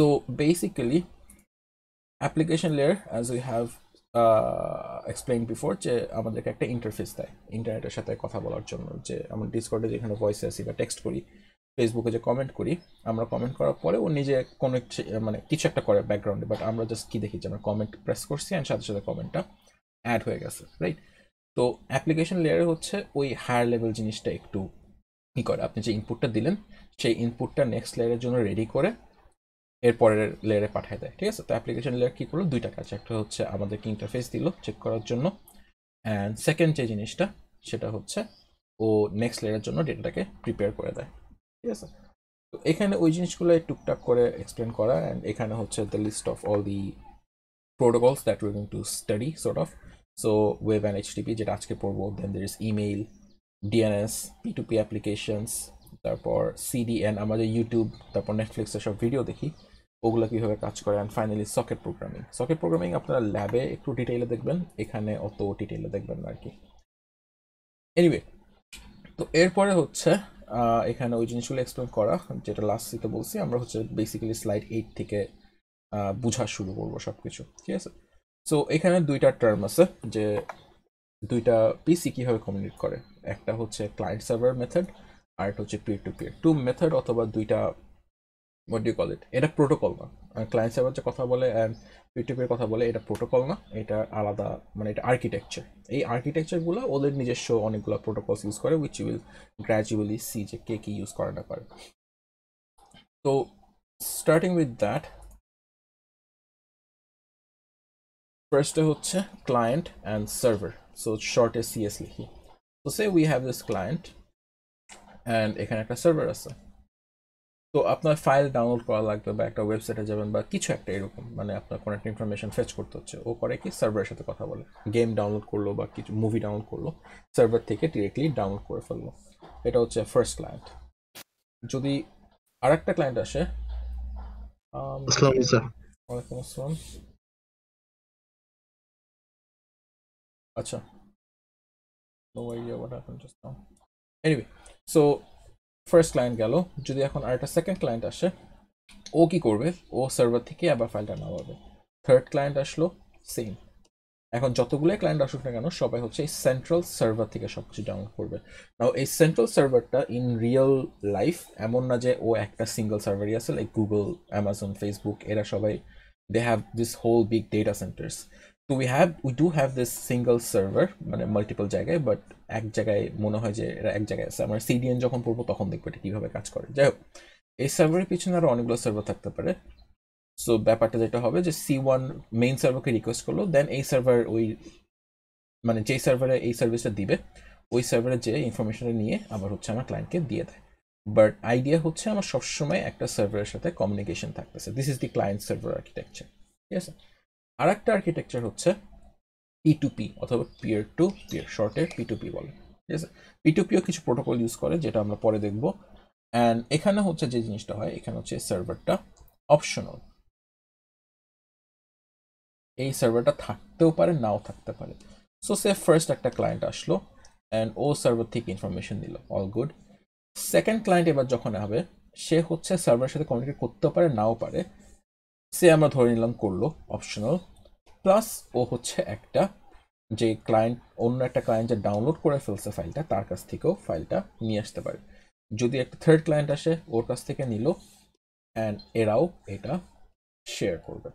So basically application layer, as we have explained before, যে আমাদেরকে একটা ইন্টারফেস দেয় ইন্টারনেটের সাথে কথা বলার জন্য। যে আমরা ডিসকর্ডে যেখানে ভয়েসে আসি বা টেক্সট করি, ফেসবুকে যে কমেন্ট করি, আমরা কমেন্ট করার পরে ও নিজে কোনো মানে কিছু একটা করে ব্যাকগ্রাউন্ডে, বাট আমরা জাস্ট কি দেখি যে আমরা কমেন্ট প্রেস করছি অ্যান্ড সাথে সাথে কমেন্টটা অ্যাড হয়ে গেছে, রাইট? তো অ্যাপ্লিকেশন লেয়ারে হচ্ছে ওই হায়ার লেভেল জিনিসটা একটু কি করে, আপনি যে ইনপুটটা দিলেন সেই ইনপুটটা নেক্সট লেয়ারের জন্য রেডি করে এরপরের লেয়ারে পাঠিয়ে দেয়, ঠিক আছে? তো অ্যাপ্লিকেশন লেয়ার কি করলো, দুইটা কাজ। একটা হচ্ছে আমাদেরকে ইন্টারফেস দিল চেক করার জন্য, অ্যান্ড সেকেন্ড যে জিনিসটা সেটা হচ্ছে ও নেক্সট লেয়ারের জন্য ডেটাটাকে প্রিপেয়ার করে দেয়, ঠিক আছে? তো এখানে ওই জিনিসগুলো টুকটাক করে এক্সপ্লেন করা, অ্যান্ড এখানে হচ্ছে the list of all the protocols that we're going to study sort of. So web and HTTP যেটা আজকে পড়বো, then there is email, DNS, P2P applications, তারপর CDN, আমাদের ইউটিউব তারপর নেটফ্লিক্সের সব ভিডিও দেখি, ওগুলো কিভাবে কাজ করে, and finally socket programming. Socket programming আপনারা ল্যাবে একটু ডিটেইলে দেখবেন, এখানে অত ডিটেইলে দেখবেন না আর কি। এনিওয়ে, তো এরপরে হচ্ছে এখানে ওই জিনিসগুলো এক্সপ্লেন করা যেটা লাস্ট সিতে বলছি। আমরা হচ্ছে বেসিক্যালি স্লাইড 8 থেকে বোঝা শুরু করবো সবকিছু, ঠিক আছে? সো এখানে দুইটা টার্ম আছে, যে দুইটা পিসি কিভাবে কমিউনিকেট করে। একটা হচ্ছে ক্লায়েন্ট সার্ভার মেথড, আর একটা হচ্ছে peer to peer. Two method অথবা দুইটা হোয়াট ডু কল ইট, এটা প্রোটোকল না। ক্লায়েন্ট সার্ভার যে কথা বলে অ্যান্ড পিয়ার টু পিয়ার কথা বলে, এটা প্রোটোকল না, এটা আলাদা, মানে এটা আর্কিটেকচার। এই আর্কিটেকচারগুলো ওদের নিজস্ব অনেকগুলো প্রোটোকলস ইউজ করে, which you will gradually see যে কে কি ইউজ করে না পারে। তো স্টার্টিং উইথ দ্যাট, ফার্স্টে হচ্ছে client and server, so short A CS লিখি। So say we have this client and এখানে একটা সার্ভার আছে। তো আপনার ফাইল ডাউনলোড করা লাগবে বা একটা ওয়েবসাইটে যাবেন বা কিছু একটা এরকম, মানে আপনার কোনো একটা ইনফরমেশন ফেচ করতে হচ্ছে, ও করে কি সার্ভারের সাথে কথা বলে। গেম ডাউনলোড করলো বা কিছু মুভি ডাউনলোড করলো, সার্ভার থেকে ডিরেক্টলি ডাউনলোড করে ফেললো। এটা হচ্ছে ফার্স্ট ক্লায়েন্ট। যদি আরেকটা ক্লায়েন্ট আসে, আসসালামু স্যার। ওয়ালাইকুম আসসালাম। আচ্ছা, no idea what happened just now. Anyway, so first client গেল। যদি এখন আরেকটা সেকেন্ড ক্লায়েন্ট আসে, ও কি করবে, ও সার্ভার থেকে আবার ফাইলটা নামাবে। থার্ড ক্লায়েন্ট আসলো, সেম। এখন যতগুলো ক্লায়েন্ট আসুক না কেন, সবাই হচ্ছে এই সেন্ট্রাল সার্ভার থেকে সবকিছু ডাউনলোড করবে। নাও এই সেন্ট্রাল সার্ভারটা ইন রিয়েল লাইফ এমন না যে ও একটা সিঙ্গেল সার্ভারই আছে, লাইক গুগল, অ্যামাজন, ফেসবুক, এরা সবাই they have this whole big data centres. তো we do have this single server, মানে মাল্টিপল জায়গায়, বাট এক জায়গায় মনে হয় যে এরা এক জায়গায় আছে। আমরা সিডিএন যখন পড়বো তখন দেখবো এটা কিভাবে কাজ করে। যাই হোক, এই সার্ভারের পিছনে আরো অনেকগুলো সার্ভার থাকতে পারে। সো ব্যাপারটা যেটা হবে যে C1 মেইন সার্ভারকে রিকোয়েস্ট করলো, দেন এই সার্ভার ওই, মানে যেই সার্ভারে এই সার্ভিসটা দিবে ওই সার্ভারে যে ইনফরমেশনটা নিয়ে আবার হচ্ছে আমার ক্লায়েন্টকে দিয়ে দেয়। বাট আইডিয়া হচ্ছে আমার সবসময় একটা সার্ভারের সাথে কমিউনিকেশন থাকতেছে। This is the client server architecture, ঠিক আছে? আর একটা আর্কিটেকচার হচ্ছে P2P অথবা পিয়ার টু পিয়ার, শর্টে P2P বলে, ঠিক আছে? P2Pও কিছু প্রোটোকল ইউজ করে যেটা আমরা পরে দেখবো। অ্যান্ড এখানে হচ্ছে যে জিনিসটা হয়, এখানে হচ্ছে সার্ভারটা অপশনাল। এই সার্ভারটা থাকতেও পারে নাও থাকতে পারে। সো সে ফার্স্ট একটা ক্লায়েন্ট আসলো অ্যান্ড ও সার্ভার থেকে ইনফরমেশন দিল, অল গুড। সেকেন্ড ক্লায়েন্ট এবার যখন হবে, সে হচ্ছে সার্ভারের সাথে কমিউনিকেট করতেও পারে নাও পারে। সে আমরা ধরে নিলাম করলো অপশনাল, প্লাস ও হচ্ছে একটা যে ক্লায়েন্ট, অন্য একটা ক্লায়েন্ট যে ডাউনলোড করে ফেলছে ফাইলটা, তার কাছ থেকেও ফাইলটা নিয়ে আসতে পারে। যদি একটা থার্ড ক্লায়েন্ট আসে, ওর কাছ থেকে নিল, অ্যান্ড এরাও এটা শেয়ার করবে।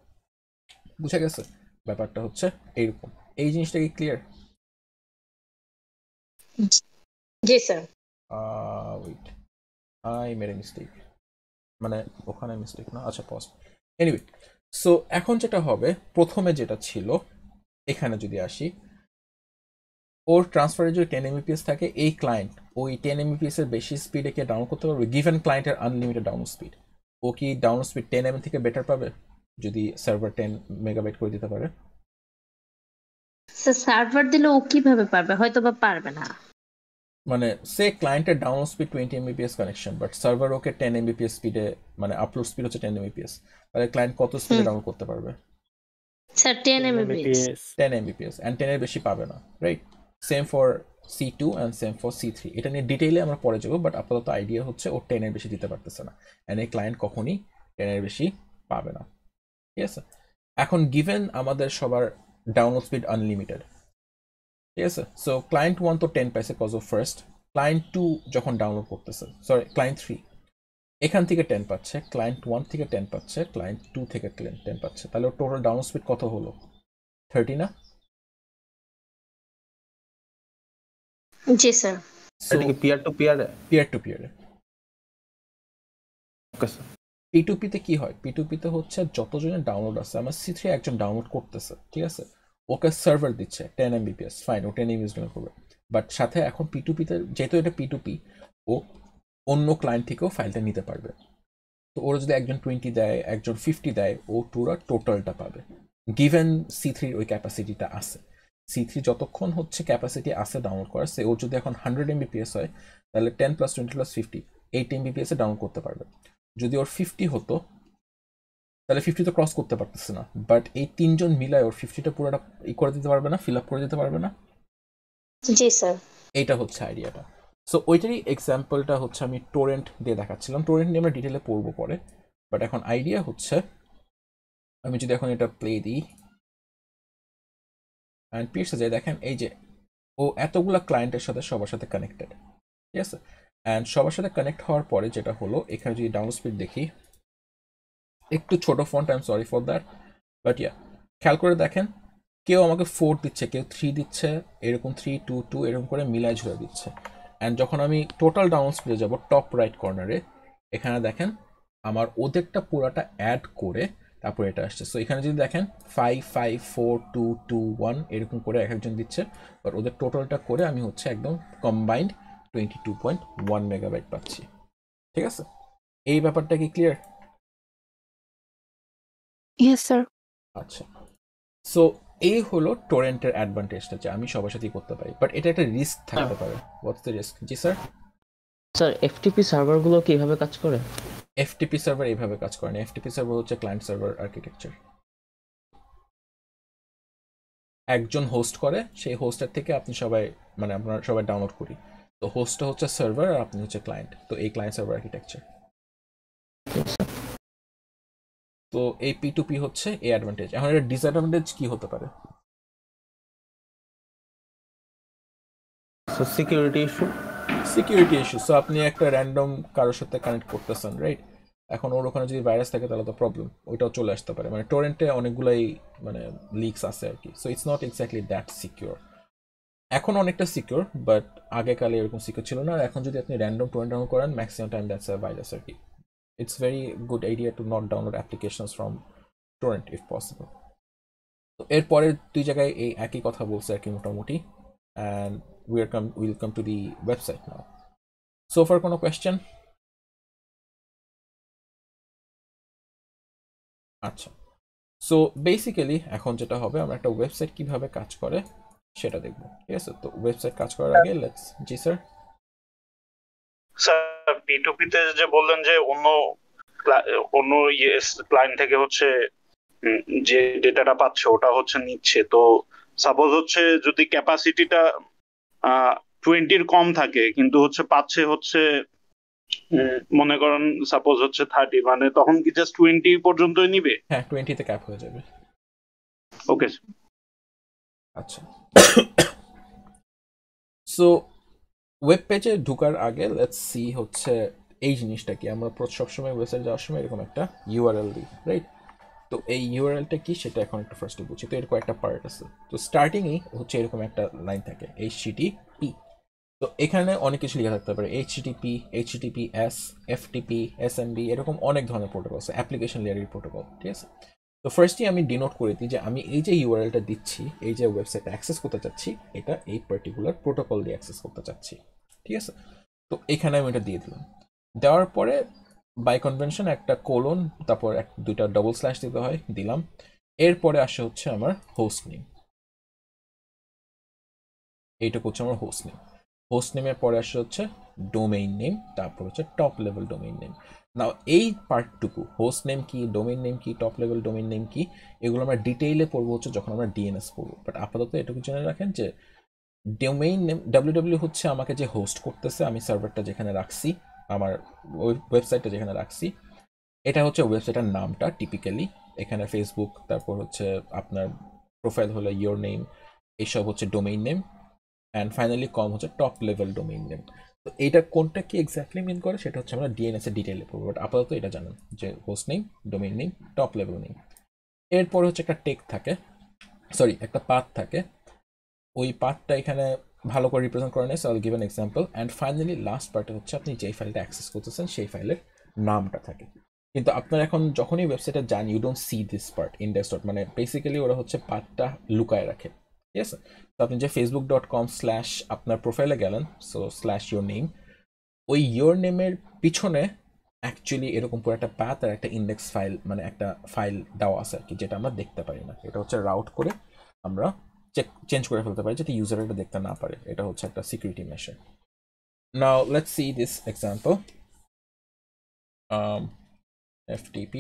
বুঝা গেছে? ব্যাপারটা হচ্ছে এইরকম। এই জিনিসটা কি ক্লিয়ার? জি sir. Wait, I made a mistake, মানে ওখানে মিস্টেক না, আচ্ছা পজ। এনিওয়ে, সো এখন যেটা হবে, প্রথমে যেটা ছিল, এখানে যদি আসি, ওর ট্রান্সফারে যদি 10 Mbps থাকে, এই ক্লায়েন্ট ওই 10 Mbps এর বেশি স্পিডে কে ডাউনলোড করতে পারবে। গিভেন ক্লায়েন্টের আনলিমিটেড ডাউনলোড স্পিড, ও কি ডাউনলোড স্পিড 10 MB থেকে বেটার পাবে যদি সার্ভার 10 মেগাবাইট করে দিতে পারে? স্যার সার্ভার দিলে ও কিভাবে পারবে? হয়তো বা পারবে না। মানে সে ক্লায়েন্টের download speed 20 Mbps connection, but server okay 10 Mbps স্পিডে, মানে আপলোড স্পিড হচ্ছে 10 Mbps, তাহলে ক্লায়েন্ট কত স্পিডে ডাউনলোড করতে পারবে? Sir 10 Mbps। 10 Mbps, অ্যান্ড 10 এর বেশি পাবে না, right? Same for C2 and same for C3। এটা নিয়ে ডিটেইলে আমরা পরে যাবো, বাট আপাতত আইডিয়া হচ্ছে ও 10 এর বেশি দিতে পারতেছে না, অ্যান্ড এই ক্লায়েন্ট কখনই 10 এর বেশি পাবে না, ঠিক আছে। এখন গিভেন আমাদের সবার ডাউনলোড স্পিড আনলিমিটেড, ঠিক আছে। সো ক্লায়েন্ট 1 তো 10 পাইছে কজ অফ ফার্স্ট, ক্লায়েন্ট 2 যখন ডাউনলোড করতেছে, সরি ক্লায়েন্ট 3 এখান থেকে 10 পাচ্ছে, ক্লায়েন্ট 1 থেকে 10 পাচ্ছে, ক্লায়েন্ট 2 থেকে 10 পাচ্ছে, তাহলে টোটাল ডাউনলোড স্পিড কত হলো? 30 না? জি স্যার। সো এটা কি peer to peer? Peer to peer. Okay sir. P2P-তে কি হয়? P2P-তে হচ্ছে যতজনের ডাউনলোড আছে, আমার C3 একজন ডাউনলোড করতেছে, ঠিক আছে, ওকে সার্ভার দিচ্ছে 10 Mbps, ফাইন, ও 10 MB করবে, বাট সাথে এখন P2P-তে যেহেতু এটা P2P, ও অন্য ক্লায়েন্ট থেকেও ফাইলটা নিতে পারবে। তো ওরা যদি একজন 20 দেয়, একজন 50 দেয়, ও পুরো টোটালটা পাবে, গিভেন C3-র ওই ক্যাপাসিটিটা আছে। C3 যতক্ষণ হচ্ছে ক্যাপাসিটি আছে ডাউনলোড করার, সে ওর যদি এখন 100 Mbps হয়, তাহলে 10 + 20 + 50 8 Mbps এ ডাউনলোড করতে পারবে। যদি ওর 50 হতো, তাহলে 50 তো ক্রস করতে পারতেছে না, বাট এই তিনজন মিলায় ওর 50টা পুরোটা করে দিতে পারবে না, ফিল আপ করে দিতে পারবে না। জি স্যার। এইটা হচ্ছে আইডিয়াটা। সো ওইটারই এক্সাম্পলটা হচ্ছে আমি টোরেন্ট দিয়ে দেখাচ্ছিলাম। টোরেন্ট নিয়ে আমরা ডিটেলে পড়বো পরে, বাট এখন আইডিয়া হচ্ছে আমি যদি এখন এটা প্লে দিই অ্যান্ড পিএসে যাই, দেখেন এই যে ও এতগুলা ক্লায়েন্টের সাথে সবার সাথে কানেক্টেড, ঠিক আছে। অ্যান্ড সবার সাথে কানেক্ট হওয়ার পরে যেটা হলো, এখানে যদি ডাউনলোড স্পিড দেখি, একটু ছোট font, I am sorry for that, but yeah খেয়াল করে দেখেন, কেউ আমাকে 4 দিচ্ছে, কেউ 3 দিচ্ছে, এরকম 3 2 2 এরকম করে মিলায় ঝুলে দিচ্ছে। অ্যান্ড যখন আমি টোটাল ডাউনলোড স্পিডে যাবো টপ রাইট কর্নারে, এখানে দেখেন আমার ওদেরটা পুরাটা অ্যাড করে তারপর এটা আসছে। সো এখানে যদি দেখেন 5 5 4 2 2 1 এরকম করে এক একজন দিচ্ছে, বাট ওদের টোটালটা করে আমি হচ্ছে একদম কম্বাইন্ড 22.1 মেগাবাইট পাচ্ছি, ঠিক আছে। এই ব্যাপারটা কি ক্লিয়ার? Yes sir. আচ্ছা, সো এই হলো টোরেন্টের অ্যাডভান্টেজটা, যে আমি সবার সাথেই করতে পারি, বাট এটা একটা রিস্ক থাকতে পারে। What's the risk? জি স্যার। স্যার এফটিপি সার্ভারগুলো কিভাবে কাজ করে? এফটিপি সার্ভার এইভাবে কাজ করে না। এফটিপি সার্ভার হচ্ছে ক্লায়েন্ট সার্ভার আর্কিটেকচার। একজন হোস্ট করে, সেই হোস্টের থেকে আপনি সবাই, মানে আপনারা সবাই ডাউনলোড করি, তো হোস্টটা হচ্ছে সার্ভার আর আপনি হচ্ছে ক্লায়েন্ট, তো এই ক্লায়েন্ট সার্ভার আর্কিটেকচার। তো এই P2P হচ্ছে এই অ্যাডভান্টেজ। এখন এর ডিসঅ্যাডভান্টেজ কি হতে পারে? So security issue. Security issue. So আপনি একটা র্যান্ডম কারোর সাথে কানেক্ট করতেছেন, রাইট? এখন ওর ওখানে যদি ভাইরাস থাকে তাহলে তো প্রবলেম, ওইটাও চলে আসতে পারে। মানে টোরেন্টে অনেকগুলাই মানে লিকস আছে আর কি, so it's not exactly that secure. এখন অনেকটা সিকিউর, বাট আগেকালে এরকম সিকিউর ছিল না। আর এখন যদি আপনি র্যান্ডম টোরেন্ট ডাউনলোড করেন, maximum time that's a virus আর কি। It's very good idea to not download applications from torrent if possible. তো এরপরের দুই জায়গায় এই একই কথা বলছে আর কি মোটামুটি, and will come to the website now. So far কোনো কোয়েশ্চেন? আচ্ছা, সো বেসিক্যালি এখন যেটা হবে, আমরা একটা ওয়েবসাইট কিভাবে কাজ করে সেটা দেখব, ঠিক আছে। তো ওয়েবসাইট কাজ করার আগে লেটস, জি স্যার। স্যার P2P-তে যে বললেন যে অন্য ক্লায়েন্ট থেকে হচ্ছে যে ডেটাটা পাচ্ছে ওটা হচ্ছে নিচ্ছে, তো সাপোজ হচ্ছে যদি ক্যাপাসিটিটা 20-র কম থাকে কিন্তু হচ্ছে পাচ্ছে হচ্ছে মনে করেন সাপোজ হচ্ছে 30, মানে তখন কি জাস্ট 20 পর্যন্তই নিবে? হ্যাঁ, 20-তে ক্যাপ হয়ে যাবে। ওকে। আচ্ছা, সো ওয়েব পেজে ঢোকার আগে লেটস সি হচ্ছে এই জিনিসটা কি। আমরা সবসময় ওয়েবসাইট যাওয়ার সময় এরকম একটা ইউআরএল দিই, রাইট? তো এই ইউআরএলটা কি সেটা এখন একটু ফার্স্টে বুঝি। তো এরকম একটা পার্ট আছে, তো স্টার্টিংয়েই হচ্ছে এরকম একটা লাইন থাকে HTTP। তো এখানে অনেক কিছু লেখা থাকতে পারে, HTTP, HTTPS, FTP, SMB, এরকম অনেক ধরনের প্রোটোকল আছে, অ্যাপ্লিকেশন লেয়ারের প্রোটোকল, ঠিক আছে। তো ফার্স্টই আমি ডিনোট করে দিই যে আমি এই যে ইউআরএলটা দিচ্ছি, এই যে ওয়েবসাইটটা অ্যাক্সেস করতে চাচ্ছি, এটা এই পার্টিকুলার প্রোটোকল দিয়ে অ্যাক্সেস করতে চাচ্ছি, ঠিক আছে। তো এখানে আমি এটা দিয়ে দিলাম। দেওয়ার পরে বাই কনভেনশন একটা কোলন, তারপর দুইটা ডবল স্ল্যাশ দিতে হয়, দিলাম। এরপরে আসে হচ্ছে আমার হোস্ট নেম, এইটুকু হচ্ছে আমার হোস্ট নেম। হোস্ট নেমের পরে আসে হচ্ছে ডোমেইন নেম, তারপর হচ্ছে টপ লেভেল ডোমেইন নেম। নাও এই পার্টটুকু, হোস্ট নেম কি, ডোমেইন নেম কি, টপ লেভেল ডোমেইন নেম কি, এগুলো আমরা ডিটেইলে পড়বো হচ্ছে যখন আমরা ডিএনএস পড়বো। বাট আপাতত এটুকু জেনে রাখেন যে ডোমেইন নেম ডাব্লিউডাব্লিউ হচ্ছে আমাকে যে হোস্ট করতেছে, আমি সার্ভারটা যেখানে রাখছি, আমার ওয়েবসাইটটা যেখানে রাখছি, এটা হচ্ছে ওয়েবসাইটের নামটা টিপিক্যালি, এখানে ফেসবুক, তারপর হচ্ছে আপনার প্রোফাইল হলো ইয়োর নেম, এইসব হচ্ছে ডোমেইন নেম, অ্যান্ড ফাইনালি কম হচ্ছে টপ লেভেল ডোমেইন নেম। তো এইটা কোনটা কি এক্স্যাক্টলি মিন করে সেটা হচ্ছে আমরা ডিএনএস এর ডিটেইলে পড়বো, বাট আপাতত এটা জানেন যে host name, domain name, top level name. এরপর হচ্ছে একটা টেক থাকে, সরি একটা পাথ থাকে, ওই পাথটা এখানে ভালো করে রিপ্রেজেন্ট করে নেয়, সো আইল give an example. And finally last পার্টে হচ্ছে আপনি যেই ফাইলটা অ্যাক্সেস করতেছেন সেই ফাইলের নামটা থাকে। কিন্তু আপনার এখন যখনই ওয়েবসাইটে যান you don't see this part index dot, মানে বেসিক্যালি ওরা হচ্ছে পাথটা লুকায় রাখে, ঠিক আছে? তো আপনি যে facebook.com/ আপনার প্রোফাইলে গেলেন, সো /your name, ওই ইয়োর নেমের পিছনে অ্যাকচুয়ালি এরকম পুরো একটা পাথ আর একটা ইন্ডেক্স ফাইল, মানে একটা ফাইল দেওয়া আছে আর কি, যেটা আমরা দেখতে পারি না। এটা হচ্ছে রাউট করে আমরা চেঞ্জ করে ফেলতে পারি যাতে ইউজার এটা দেখতে না পারে। এটা হচ্ছে একটা সিকিউরিটি মেশার। Now let's see this example. FTP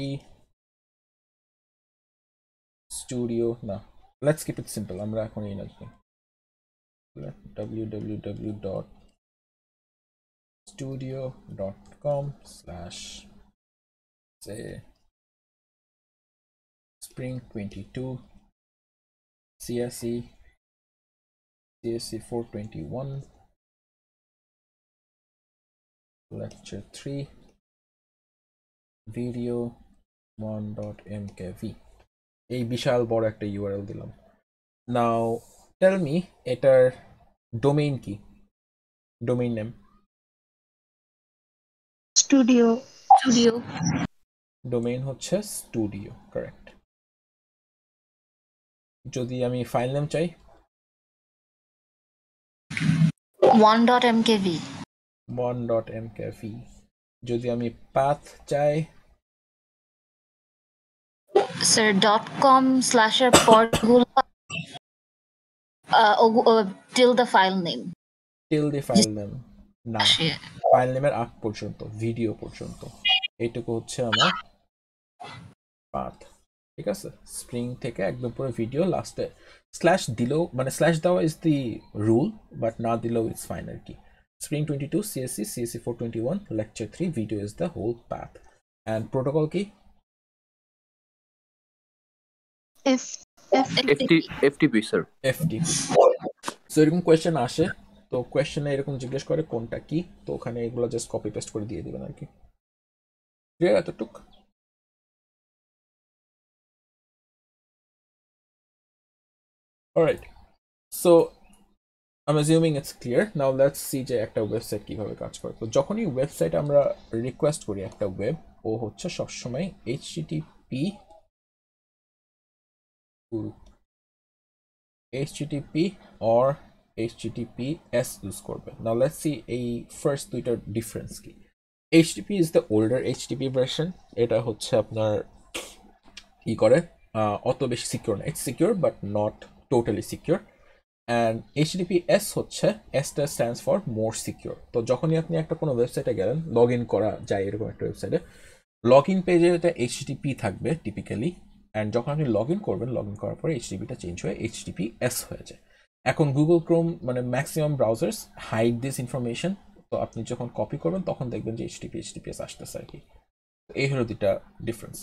studio, না, let's keep it simple, আমরা এখন এই লিখি www.studio.com/ say Spring 22 CSE 421 lecture 3 video 1.mkv, এই বিশাল বড় একটা ইউআরএল দিলাম। নাও টেল মি এটার ডোমেইন কি, ডোমেইন নেম? স্টুডিও। ডোমেইন হচ্ছে স্টুডিও, কারেক্ট। যদি আমি ফাইল নেম চাই 1.mkv 1.mkv, যদি আমি পাথ চাই স্যার .com/ এর পরগুলো till the file name, till the file name, না ফাইল নেমের আগ পর্যন্ত, ভিডিও পর্যন্ত, এইটুকু হচ্ছে আমার পাথ, ঠিক আছে? স্প্রিং থেকে একদম পুরো ভিডিও, লাস্টে স্ল্যাশ দিলেও, মানে স্ল্যাশ দেওয়া ইজ দি রুল, বাট না দিলেও ইটস ফাইন আর কি। Spring 22 CSE 421 lecture 3 video is the whole path. And protocol কি? FTP sir. FTP। সো এরকম কোয়েশ্চেন আসে, তো কোয়েশ্চেনে এরকম জিজ্ঞেস করে কোনটা কি, তো ওখানে এগুলো জাস্ট কপি পেস্ট করে দিয়ে দিবেন আর কি। ক্লিয়ার এতটুক? Alright, so I'm assuming it's clear. Now let's see যে একটা ওয়েবসাইট কিভাবে কাজ করে। তো যখনই ওয়েবসাইট আমরা রিকোয়েস্ট করি একটা ওয়েব, ও হচ্ছে সবসময় HTTP or HTTPS ইউজ করবে। Now let's see এই ফার্স্ট দুইটার ডিফারেন্স কি। HTTP is the older HTTP version, এটা হচ্ছে আপনার কি করে, অত বেশি সিকিউর না, it's secure but not totally secure. And HTTPS হচ্ছে, এসটা স্ট্যান্ডস ফর মোর সিকিউর। তো যখনই আপনি একটা কোনো ওয়েবসাইটে গেলেন, লগ ইন করা যায় এরকম একটা ওয়েবসাইটে, লগ ইন পেজে এটা HTTP থাকবে টিপিক্যালি, অ্যান্ড যখন আপনি লগ ইন করবেন, লগ ইন করার পরে HTTPটা চেঞ্জ হয়ে HTTPS হয়ে যায়। এখন গুগল ক্রোম মানে maximum browsers hide this information, তো আপনি যখন কপি করবেন তখন দেখবেন যে HTTPS আসতেছে আর কি। এই হলো দুটা ডিফারেন্স।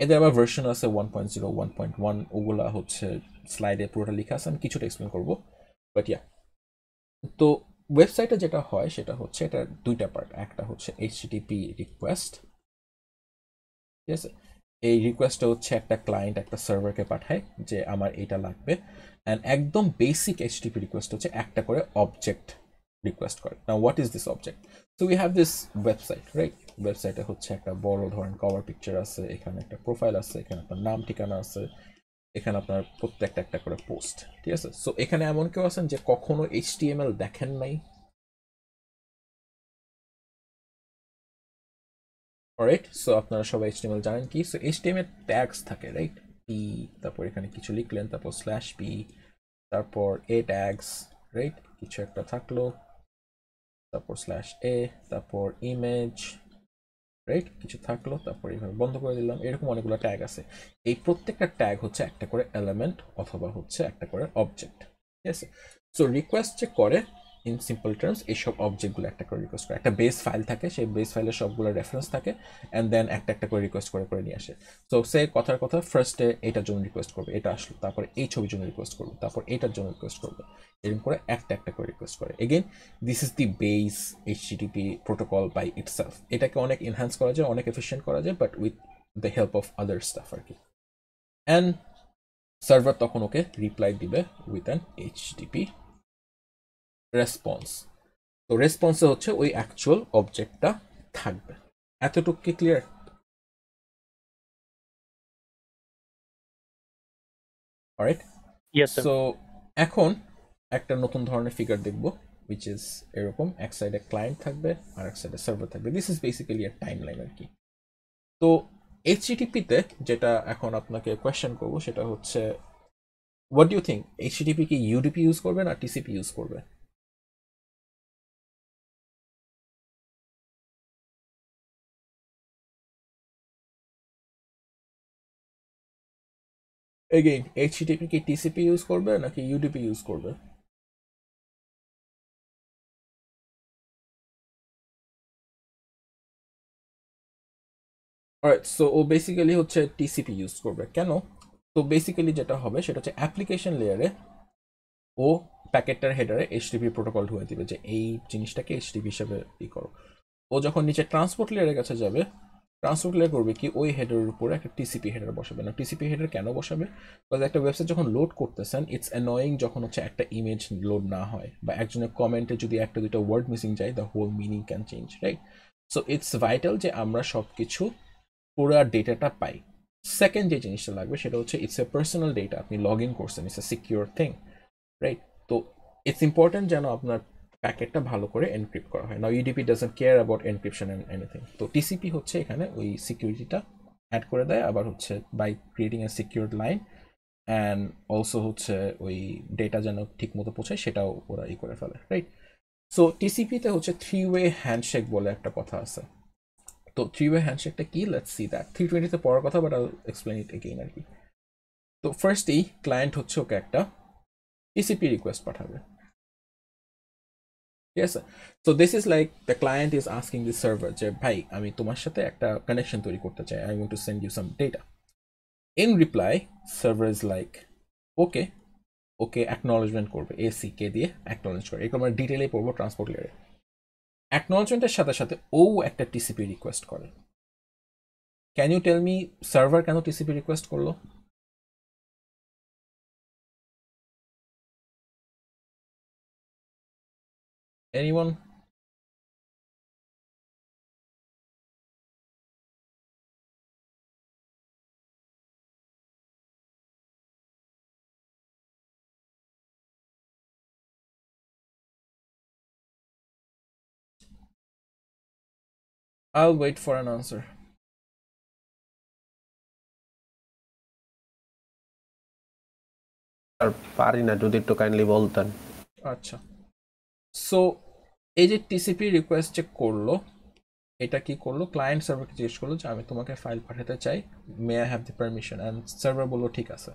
এদের আবার ভার্সন আছে 1.0 1.1, ওগুলা হচ্ছে স্লাইডে পুরোটা লেখা আছে, আমি কিছুটা এক্সপ্লেন করবো, বাট ইয়া। তো ওয়েবসাইটে যেটা হয় সেটা হচ্ছে, এটা দুইটা পার্ট, একটা হচ্ছে HTTP রিকোয়েস্ট, ঠিক আছে? এই রিকোয়েস্টটা হচ্ছে একটা ক্লায়েন্ট একটা সার্ভারকে পাঠায় যে আমার এটা লাগবে, অ্যান্ড একদম বেসিক HTTP রিকোয়েস্ট হচ্ছে একটা করে অবজেক্ট রিকোয়েস্ট করে। Now what is this object? So we have this website, right? ওয়েবসাইটে হচ্ছে একটা বড় ধরেন কভার পিকচার আছে, এখানে একটা প্রোফাইল আছে, এখানে আপনার নাম ঠিকানা আছে, এখানে আপনার প্রত্যেকটা একটা করে পোস্ট, ঠিক আছে? সো এখানে এমন কেউ আছেন যে কখনো HTML দেখেন নাই? অলরাইট, সো আপনারা সবাই HTML জানেন কি? সো HTML ট্যাগস থাকে, রাইট? p, তারপর এখানে কিছু লিখলেন, তারপর /p, তারপর a ট্যাগস, রাইট? কিছু একটা থাকলো, তারপর /a, তারপর ইমেজ, রাইট? কিছু থাকলো, তারপর এইভাবে বন্ধ করে দিলাম, এরকম অনেকগুলো ট্যাগ আছে। এই প্রত্যেকটা ট্যাগ হচ্ছে একটা করে এলিমেন্ট অথবা হচ্ছে একটা করে অবজেক্ট, ঠিক আছে? সো রিকোয়েস্ট যে করে ইন সিম্পল টার্মস এইসব অবজেক্টগুলো একটা করে রিকোয়েস্ট করে, একটা বেস ফাইল থাকে, সেই বেস ফাইলের সবগুলো রেফারেন্স থাকে, অ্যান্ড দেন একটা একটা করে রিকোয়েস্ট করে করে নিয়ে আসে। সো সে কথার কথা ফার্স্টে এটার জন্য রিকোয়েস্ট করবে, এটা আসলো, তারপরে এই ছবির জন্য রিকোয়েস্ট করবে, তারপর এটার জন্য রিকোয়েস্ট করবে, এরকম করে একটা একটা করে রিকোয়েস্ট করে। Again this is the base HTTP protocol by itself. এটাকে অনেক এনহ্যান্স করা যায়, অনেক এফিশিয়েন্ট করা যায়, but with the help of other stuff আর কি। অ্যান্ড সার্ভার তখন ওকে রিপ্লাই দিবে উইথ অ্যান এইচটিটিপি রেসপন্স। তো রেসপন্সে হচ্ছে ওই অ্যাকচুয়াল অবজেক্টটা থাকবে। এতটুকু কি clear? Alright, Yes, sir. So এখন একটা নতুন ধরনের ফিগার দেখবো, উইচ ইজ এরকম, এক সাইডে ক্লায়েন্ট থাকবে আর এক সাইডে সার্ভার থাকবে। This is basically a time line আর কি। তো এইচটিটিপিতে যেটা এখন আপনাকে কোয়েশ্চেন করবো সেটা হচ্ছে, what do you think, HTTP কি ইউডিপি ইউজ করবে না টিসিপি ইউজ করবে? এগেইন এইচটিটিপি কি টিসিপি ইউজ করবে নাকি ইউডিপি ইউজ করবে? অলরাইট, সো ও বেসিক্যালি হচ্ছে টিসিপি ইউজ করবে। কেন? তো বেসিক্যালি যেটা হবে সেটা হচ্ছে অ্যাপ্লিকেশন লেয়ারে ও প্যাকেটটার হেডারে এইচটিপি প্রোটোকল ঢুকে দিবে যে এই জিনিসটাকে এইচটিপি হিসেবে ই করো। ও যখন নিচে ট্রান্সপোর্ট লেয়ারের কাছে যাবে, ট্রান্সপোর্ট লেয়ার করবে কি, ওই হেডারের উপরে একটা টিসিপি হেডার বসাবে না। টিসিপি হেডার কেন বসাবে? বিকজ একটা ওয়েবসাইট যখন লোড করতেছেন, ইটস অ্যানয়িং যখন হচ্ছে একটা ইমেজ লোড না হয়, বা একজনের কমেন্টে যদি একটা দুটো ওয়ার্ড মিসিং যায়, the whole meaning can change, right? So it's vital যে আমরা সব কিছু পুরো ডেটাটা পাই। সেকেন্ড যে জিনিসটা লাগবে সেটা হচ্ছে ইটস এ পার্সোনাল ডেটা, আপনি লগ ইন করছেন, it's a secure thing, right? তো ইটস ইম্পর্টেন্ট যেন আপনার প্যাকেটটা ভালো করে এনক্রিপ্ট করা হয়। Now UDP doesn't care about encryption and anything. তো টিসিপি হচ্ছে এখানে ওই সিকিউরিটিটা অ্যাড করে দেয়, আবার হচ্ছে by creating a secured line, and also হচ্ছে ওই ডেটা যেন ঠিক মতো পৌঁছায় সেটাও ওরা ই করে ফেলে, রাইট? সো টিসিপিতে হচ্ছে 3-ওয়ে হ্যান্ডশেক বলে একটা কথা আছে। তো 3-ওয়ে হ্যান্ডশেকটা কি, লেটস সি দ্যাট। 320-তে পড়ার কথা, বাট আইল এক্সপ্লেইন ইট এগেইন আর কি। তো ফার্স্টেই ক্লায়েন্ট হচ্ছে ওকে একটা টিসিপি রিকোয়েস্ট পাঠাবে, ঠিক আছে? So this is like the client is asking this server যে ভাই আমি তোমার সাথে একটা কানেকশন তৈরি করতে চাই, I want to send you some data. In reply server is like okay, okay acknowledgement করবে, এসিকে দিয়ে অ্যাকনলেজ করে। এগুলো আমরা ডিটেলে পড়বো ট্রান্সপোর্ট লেয়ারে। অ্যাকনলেজমেন্টের সাথে সাথে ও একটা টিসিপি রিকোয়েস্ট করে। Can you tell me server কেন টিসিপি রিকোয়েস্ট করলো? Anyone? I'll wait for an answer. আর পারি না, যদি একটু কাইন্ডলি বলতেন। আচ্ছা, সো এই যে টিসিপি রিকোয়েস্ট যে করলো, এটা কি করলো, ক্লায়েন্ট সার্ভারকে জিজ্ঞেস করলো যে আমি তোমাকে ফাইল পাঠাতে চাই, may I have the permission, and server বললো ঠিক আছে।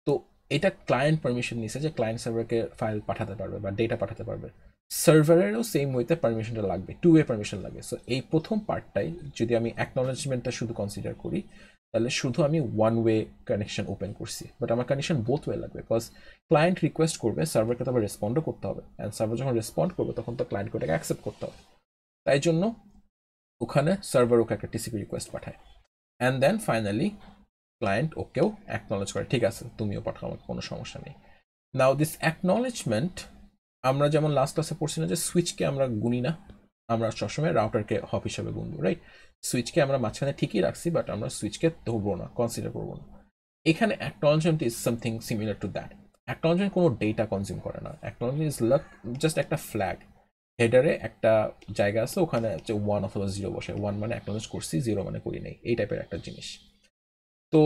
তো এটা ক্লায়েন্ট পারমিশন নিছে যে ক্লায়েন্ট সার্ভারকে ফাইল পাঠাতে পারবে বা ডেটা পাঠাতে পারবে। সার্ভারেরও সেম ওয়েতে পারমিশনটা লাগবে, 2-ওয়ে পারমিশন লাগে। সো এই প্রথম পার্টটাই যদি আমি অ্যাকনলেজমেন্টটা শুধু কনসিডার করি, তাহলে শুধু আমি 1-ওয়ে কানেকশন ওপেন করছি, বাট আমার কানেকশন বোথ ওয়ে লাগবে। বিকজ ক্লায়েন্ট রিকোয়েস্ট করবে, সার্ভারকে তো আবার রেসপন্ডও করতে হবে, অ্যান্ড সার্ভার যখন রেসপন্ড করবে তখন তো ক্লায়েন্টকে ওটাকে অ্যাকসেপ্ট করতে হবে। তাই জন্য ওখানে সার্ভার ওকে একটা টিসিপি রিকোয়েস্ট পাঠায়, অ্যান্ড দেন ফাইনালি ক্লায়েন্ট ওকেও অ্যাকনলেজ করে, ঠিক আছে তুমিও পাঠাও, আমার কোনো সমস্যা নেই। নাও দিস অ্যাকনলেজমেন্ট, আমরা যেমন লাস্ট ক্লাসে পড়ছি না যে সুইচকে আমরা গুনি না, আমরা সবসময় রাউটারকে হপ হিসেবে গুনবো, রাইট? সুইচকে আমরা মাঝখানে ঠিকই রাখছি, বাট আমরা সুইচকে ধরবো না, কনসিডার করবো না। এখানে acknowledgement is something similar to that. Acknowledgement কোনো ডেটা কনজিউম করে না, অ্যাকনলেজমেন্ট ইজ জাস্ট একটা ফ্ল্যাগ। হেডারে একটা জায়গা আছে, ওখানে হচ্ছে 1 অথবা 0 বসে, 1 মানে অ্যাকনলেজ করছি, 0 মানে করি নেই, এই টাইপের একটা জিনিস। তো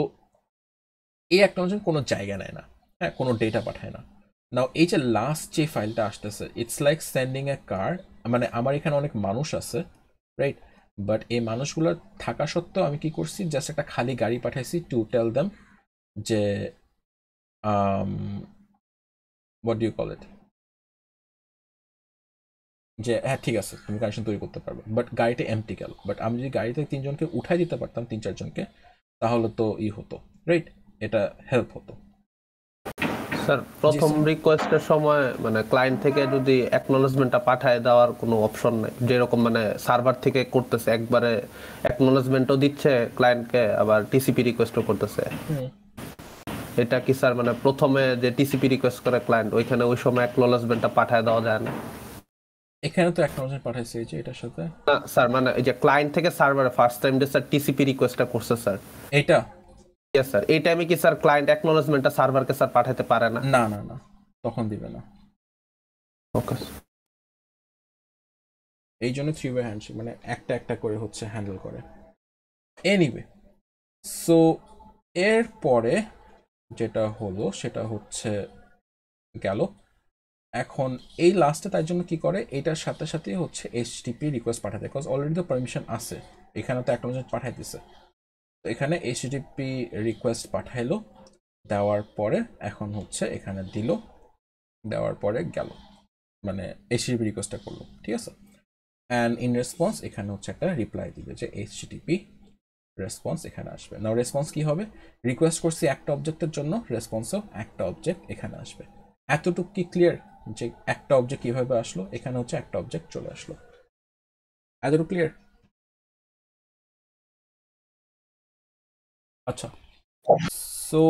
এই অ্যাকনলেজমেন্ট কোনো জায়গা নেয় না, হ্যাঁ, কোনো ডেটা পাঠায় না। নাও এই যে লাস্ট যে ফাইলটা আসতেছে, it's like sending A card. মানে আমার এখানে অনেক মানুষ আছে, রাইট? বাট এই মানুষগুলো থাকা সত্ত্বেও আমি কি করছি, জাস্ট একটা খালি গাড়ি পাঠাইছি টু টেল দেম যে what do you call it, যে হ্যাঁ ঠিক আছে তুমি কানেকশন তৈরি করতে পারবে, বাট গাড়িটা এমটি গেল। বাট আমি যদি গাড়িতে 3 জনকে উঠাই দিতে পারতাম, 3-4 জনকে, তাহলে তো হতো, রাইট? এটা হেল্প হতো। স্যার প্রথম রিকোয়েস্টের সময় মানে ক্লায়েন্ট থেকে যদি অ্যাকনোলেজমেন্টটা পাঠায় দেওয়ার কোনো অপশন নাই, যেরকম মানে সার্ভার থেকে করতেছে একবারে অ্যাকনোলেজমেন্টও দিচ্ছে ক্লায়েন্টকে, আবার টিসিপি রিকোয়েস্টও করতেছে, এটা কি স্যার মানে প্রথমে যে টিসিপি রিকোয়েস্ট করে ক্লায়েন্ট ওইখানে ওই সময় অ্যাকনোলেজমেন্টটা পাঠায় দেওয়া যায় না? এখানে তো অ্যাকনোলেজমেন্ট পাঠাইছে এই যে এটার সাথে। না স্যার মানে এই যে ক্লায়েন্ট থেকে সার্ভারে ফার্স্ট টাইম যে স্যার টিসিপি রিকোয়েস্টটা করছে স্যার, এইটা ইয়েস স্যার, এই টাইমে কি স্যার ক্লায়েন্ট অ্যাকনোলেজমেন্টটা সার্ভারকে স্যার পাঠাতে পারে না? না না না, তখন দিবে না। ওকে, এই জন্য 3-way হ্যান্ডশেক, মানে একটা একটা করে হচ্ছে হ্যান্ডেল করে। এনিওয়ে, সো এর পরে যেটা হলো সেটা হচ্ছে গেল। এখন এই লাস্টে তার জন্য কি করে, এটার সাথে সাথে হচ্ছে এইচটিপি রিকোয়েস্ট পাঠাতে, বিকজ অলরেডি তো পারমিশন আছে, এখানে তো অ্যাকনোলেজমেন্ট পাঠাই দিছে। তো এখানে এইচটিপি রিকোয়েস্ট পাঠাইলো, দেওয়ার পরে এখন হচ্ছে এখানে দিল, দেওয়ার পরে গেল, মানে এইচটিপি রিকোয়েস্টটা করলো, ঠিক আছে। অ্যান্ড ইন রেসপন্স এখানে হচ্ছে একটা রিপ্লাই দিবে যে এইচটিপি রেসপন্স এখানে আসবে। নাও রেসপন্স কি হবে, রিকোয়েস্ট করছি একটা অবজেক্টের জন্য, রেসপন্সও একটা অবজেক্ট এখানে আসবে। এতটুকু কি ক্লিয়ার যে একটা অবজেক্ট কিভাবে আসলো, এখানে হচ্ছে একটা অবজেক্ট চলে আসলো, এতটুকু ক্লিয়ার? আচ্ছা, সো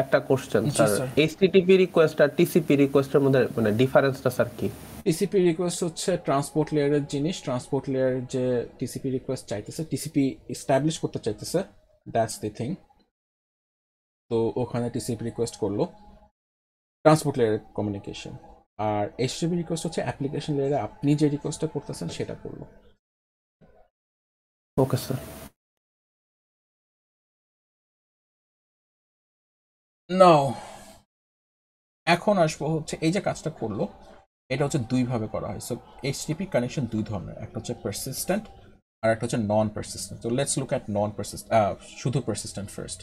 একটা কোশ্চেন জি স্যার, স্যার। এইচটিটিপি রিকোয়েস্ট আর টিসিপি রিকোয়েস্টের মধ্যে মানে ডিফারেন্সটা স্যার কি? টিসিপি রিকোয়েস্ট হচ্ছে ট্রান্সপোর্ট লেয়ারের জিনিস, ট্রান্সপোর্ট লেয়ার যে টিসিপি রিকোয়েস্ট চাইতেছে, টিসিপি এস্টাবলিশ করতে চাইতেছে, দ্যাটস দ্য থিং। তো ওখানে টিসিপি রিকোয়েস্ট করলো ট্রান্সপোর্ট লেয়ারের কমিউনিকেশন, আর এইচটিপি রিকোয়েস্ট হচ্ছে অ্যাপ্লিকেশন লেয়ারে আপনি যে রিকোয়েস্টটা করতেছেন সেটা করলো। Okay sir. নাও এখন আসবো হচ্ছে এই যে কাজটা করলো, এটা হচ্ছে দুইভাবে করা হয়। সো এইচটিপি কানেকশন দুই ধরনের, একটা হচ্ছে পারসিস্টেন্ট আর একটা হচ্ছে নন পারসিস্টেন্ট। তো let's look at non persistent, শুধু persistent first.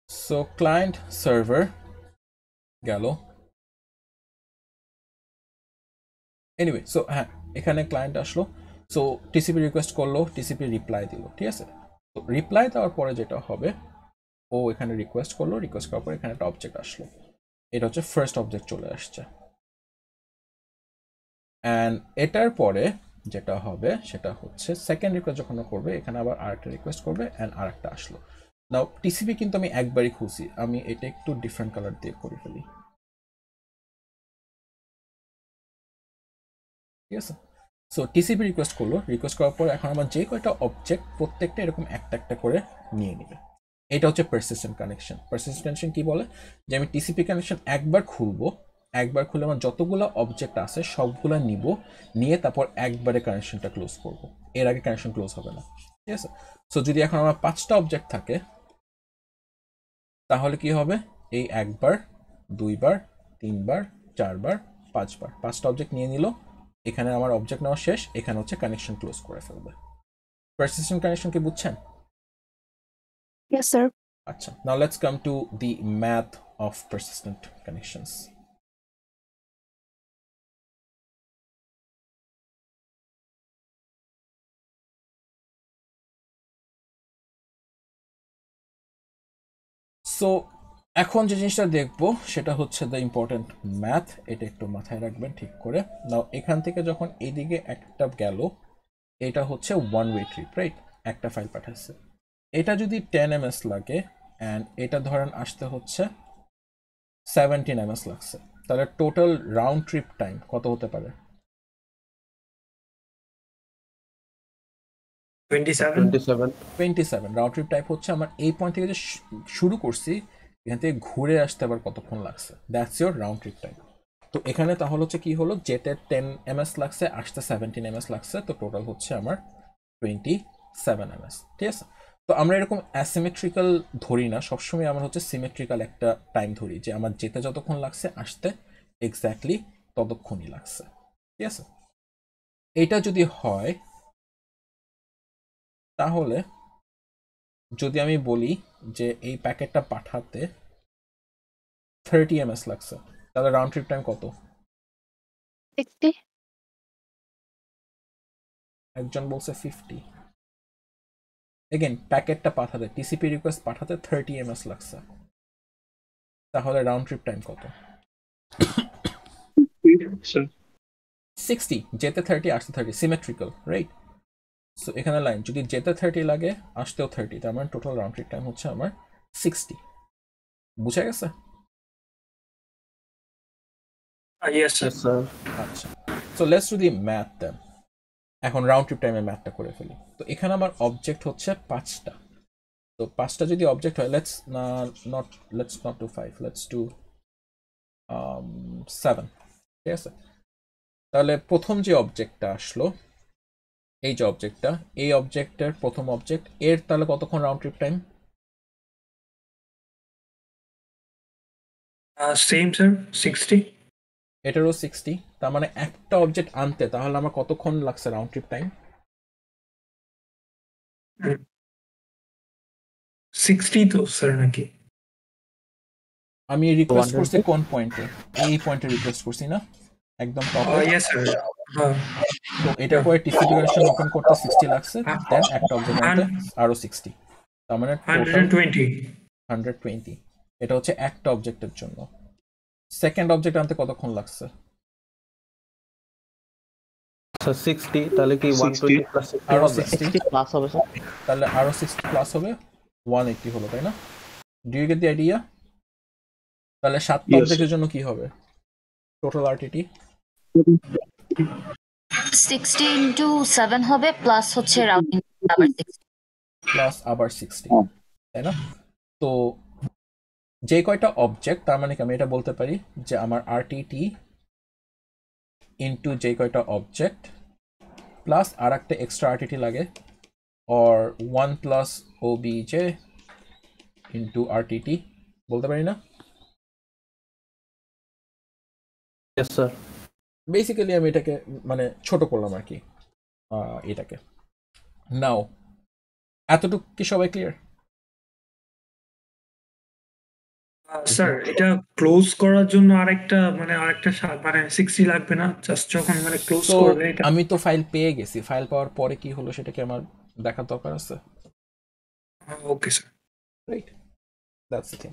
So client server গেল, এনিওয়ে সো হ্যাঁ এখানে ক্লায়েন্ট আসলো, সো টিসিপি রিকোয়েস্ট করলো, টিসিপি রিপ্লাই দিল, ঠিক আছে। তো রিপ্লাই দেওয়ার পরে যেটা হবে, ও এখানে রিকোয়েস্ট করলো, রিকোয়েস্ট করার পর এখানে একটা অবজেক্ট আসলো, এটা হচ্ছে ফার্স্ট অবজেক্ট চলে আসছে। অ্যান্ড এটার পরে যেটা হবে সেটা হচ্ছে সেকেন্ড রিকোয়েস্ট যখন করবে, এখানে আবার আরেকটা রিকোয়েস্ট করবে অ্যান্ড আরেকটা আসলো। নাও টিসিপি কিন্তু আমি একবারই খুঁজছি, আমি এটা একটু ডিফারেন্ট কালার দিয়ে করে ফেলি, ঠিক আছে। সো টিসিপি রিকোয়েস্ট করলো, রিকোয়েস্ট করার পর এখন আমার যে কয়টা অবজেক্ট প্রত্যেকটা এরকম একটা একটা করে নিয়ে নিবে। এটা হচ্ছে পারসিস্টেন্ট কানেকশন। পারসিস্টেন্ট কানেকশন কি বলে, যে আমি টিসিপি কানেকশন একবার খুলবো, একবার খুলে আমার যতগুলো অবজেক্ট আছে সবগুলা নিব, নিয়ে তারপর একবারে কানেকশনটা ক্লোজ করব, এর আগে কানেকশন ক্লোজ হবে না, ঠিক আছে। সো যদি এখন আমার 5টা অবজেক্ট থাকে, তাহলে কি হবে, এই একবার, দুইবার, তিনবার, চারবার, 5বার, 5টা অবজেক্ট নিয়ে নিল, এখানে আমার অবজেক্ট নেওয়া শেষ, এখানে হচ্ছে কানেকশন ক্লোজ করে ফেলবে। পারসিস্টেন্ট কানেকশন কি বুঝছেন? Yes, sir. আচ্ছা, now let's come to the math of persistent connections. So এখন যে জিনিসটা দেখবো সেটা হচ্ছে দ্য ইম্পর্টেন্ট ম্যাথ, এটা একটু মাথায় রাখবেন ঠিক করে। নাও এখান থেকে যখন এইদিকে একটা গেল, এটা হচ্ছে ওয়ান ওয়ে ট্রিপ, রাইট? একটা ফাইল পাঠাচ্ছে, এটা যদি 10 ms লাগে অ্যান্ড এটা ধরেন আসতে হচ্ছে 17 ms লাগছে, তাহলে টোটাল রাউন্ড ট্রিপ টাইম কত হতে পারে? 27 রাউন্ড ট্রিপ টাইপ হচ্ছে আমার এই পয়েন্ট থেকে যে শুরু করছি, এখান থেকে ঘুরে আসতে আবার কতক্ষণ লাগছে, that's your round trip time. তো এখানে তাহলে হচ্ছে কি হলো, যেতে 10 ms লাগছে, আসতে 17 ms লাগছে, তো টোটাল হচ্ছে আমার 27 ms, ঠিক আছে। তো আমরা এরকম অ্যাসিমেট্রিক্যাল ধরি না, সবসময় আমরা হচ্ছে সিমেট্রিক্যাল একটা টাইম ধরি, যে আমার যেতে যতক্ষণ লাগছে আসতে এক্স্যাক্টলি ততক্ষণই লাগছে, ঠিক আছে। এটা যদি হয় তাহলে যদি আমি বলি যে এই প্যাকেটটা পাঠাতে 30 ms লাগছে, তাহলে রাউন্ড ট্রিপ টাইম কত? 60. একজন বলছে 50। এগেন প্যাকেটটা পাঠাতে, টিসিপি রিকোয়েস্ট পাঠাতে 30 ms লাগছে, তাহলে রাউন্ড ট্রিপ টাইম কত? 60, যেতে 30 আসতে 30, সিমেট্রিক্যাল, রাইট? সো এখানে লাইন যদি যেতে 30 লাগে আসতেও 30, তার মানে টোটাল রাউন্ড ট্রিপ টাইম হচ্ছে আমার 60। বুঝা গেছে? Yes, sir. Yes, sir. আচ্ছা, so let's do the math then. এখন রাউন্ড ট্রিপ টাইমের ম্যাথটা করে ফেলি। তো এখানে আমার অবজেক্ট হচ্ছে 5টা। তো 5টা যদি অবজেক্ট হয়, let's not do 5, let's do 7, ঠিক আছে? তাহলে প্রথম যে অবজেক্টটা আসলো, এই যে অবজেক্টটা, এই অবজেক্টের প্রথম অবজেক্ট, এর তাহলে কতক্ষণ round trip time? Same, sir. 60. এটারও 60, তার মানে একটা অবজেক্ট আনতে তাহলে আমার কতক্ষণ লাগছে রাউন্ড ট্রিপ টাইম? 60 তো স্যার নাকি? আমি রিকোয়েস্ট করছি কোন পয়েন্টে? এই পয়েন্টে রিকোয়েস্ট করছি না, একদম টপে। Yes, sir. তো এটা করে টিসিপি কানেকশন ওপেন করতে 60 লাগছে, দেন একটা অবজেক্ট আনতে আরো 60, তার মানে টোটাল 120. 120। এটা হচ্ছে একটা অবজেক্টের জন্য। সেকেন্ড অবজেক্ট আনতে কতক্ষণ লাগছে? So 60, তাহলে কি 120 plus 60 আরো হবে? 60 প্লাস হবে স্যার। তাহলে আরো 60 প্লাস হবে 180 হলো, তাই না? Do you get the idea? তাহলে 7টা অবজেক্টের জন্য কি হবে টোটাল আরটিটি? 60 into 7 হবে প্লাস হচ্ছে রাউন্ডিং আবার 60 প্লাস আবার 60, তাই না? তো যে কয়টা অবজেক্ট, তার মানে কি আমি এটা বলতে পারি যে আমার আরটিটি ইনটু যে কয়টা অবজেক্ট প্লাস আর একটা এক্সট্রা আরটিটি লাগে, or 1 plus OBJ into RTT, বলতে পারি না? Yes, sir. বেসিক্যালি আমি এটাকে মানে ছোট করলাম আর কি, এটাকে। নাও এতটুকু কি সবাই ক্লিয়ার? স্যার এটা ক্লোজ করার জন্য আরেকটা মানে 60 লাগবে না? জাস্ট যখন মানে ক্লোজ তো করবে এটা। আমি তো ফাইল পেয়ে গেছি, ফাইল পাওয়ার পরে কি হলো সেটা কি আমার দেখার দরকার আছে? Okay sir. Right, that's the thing.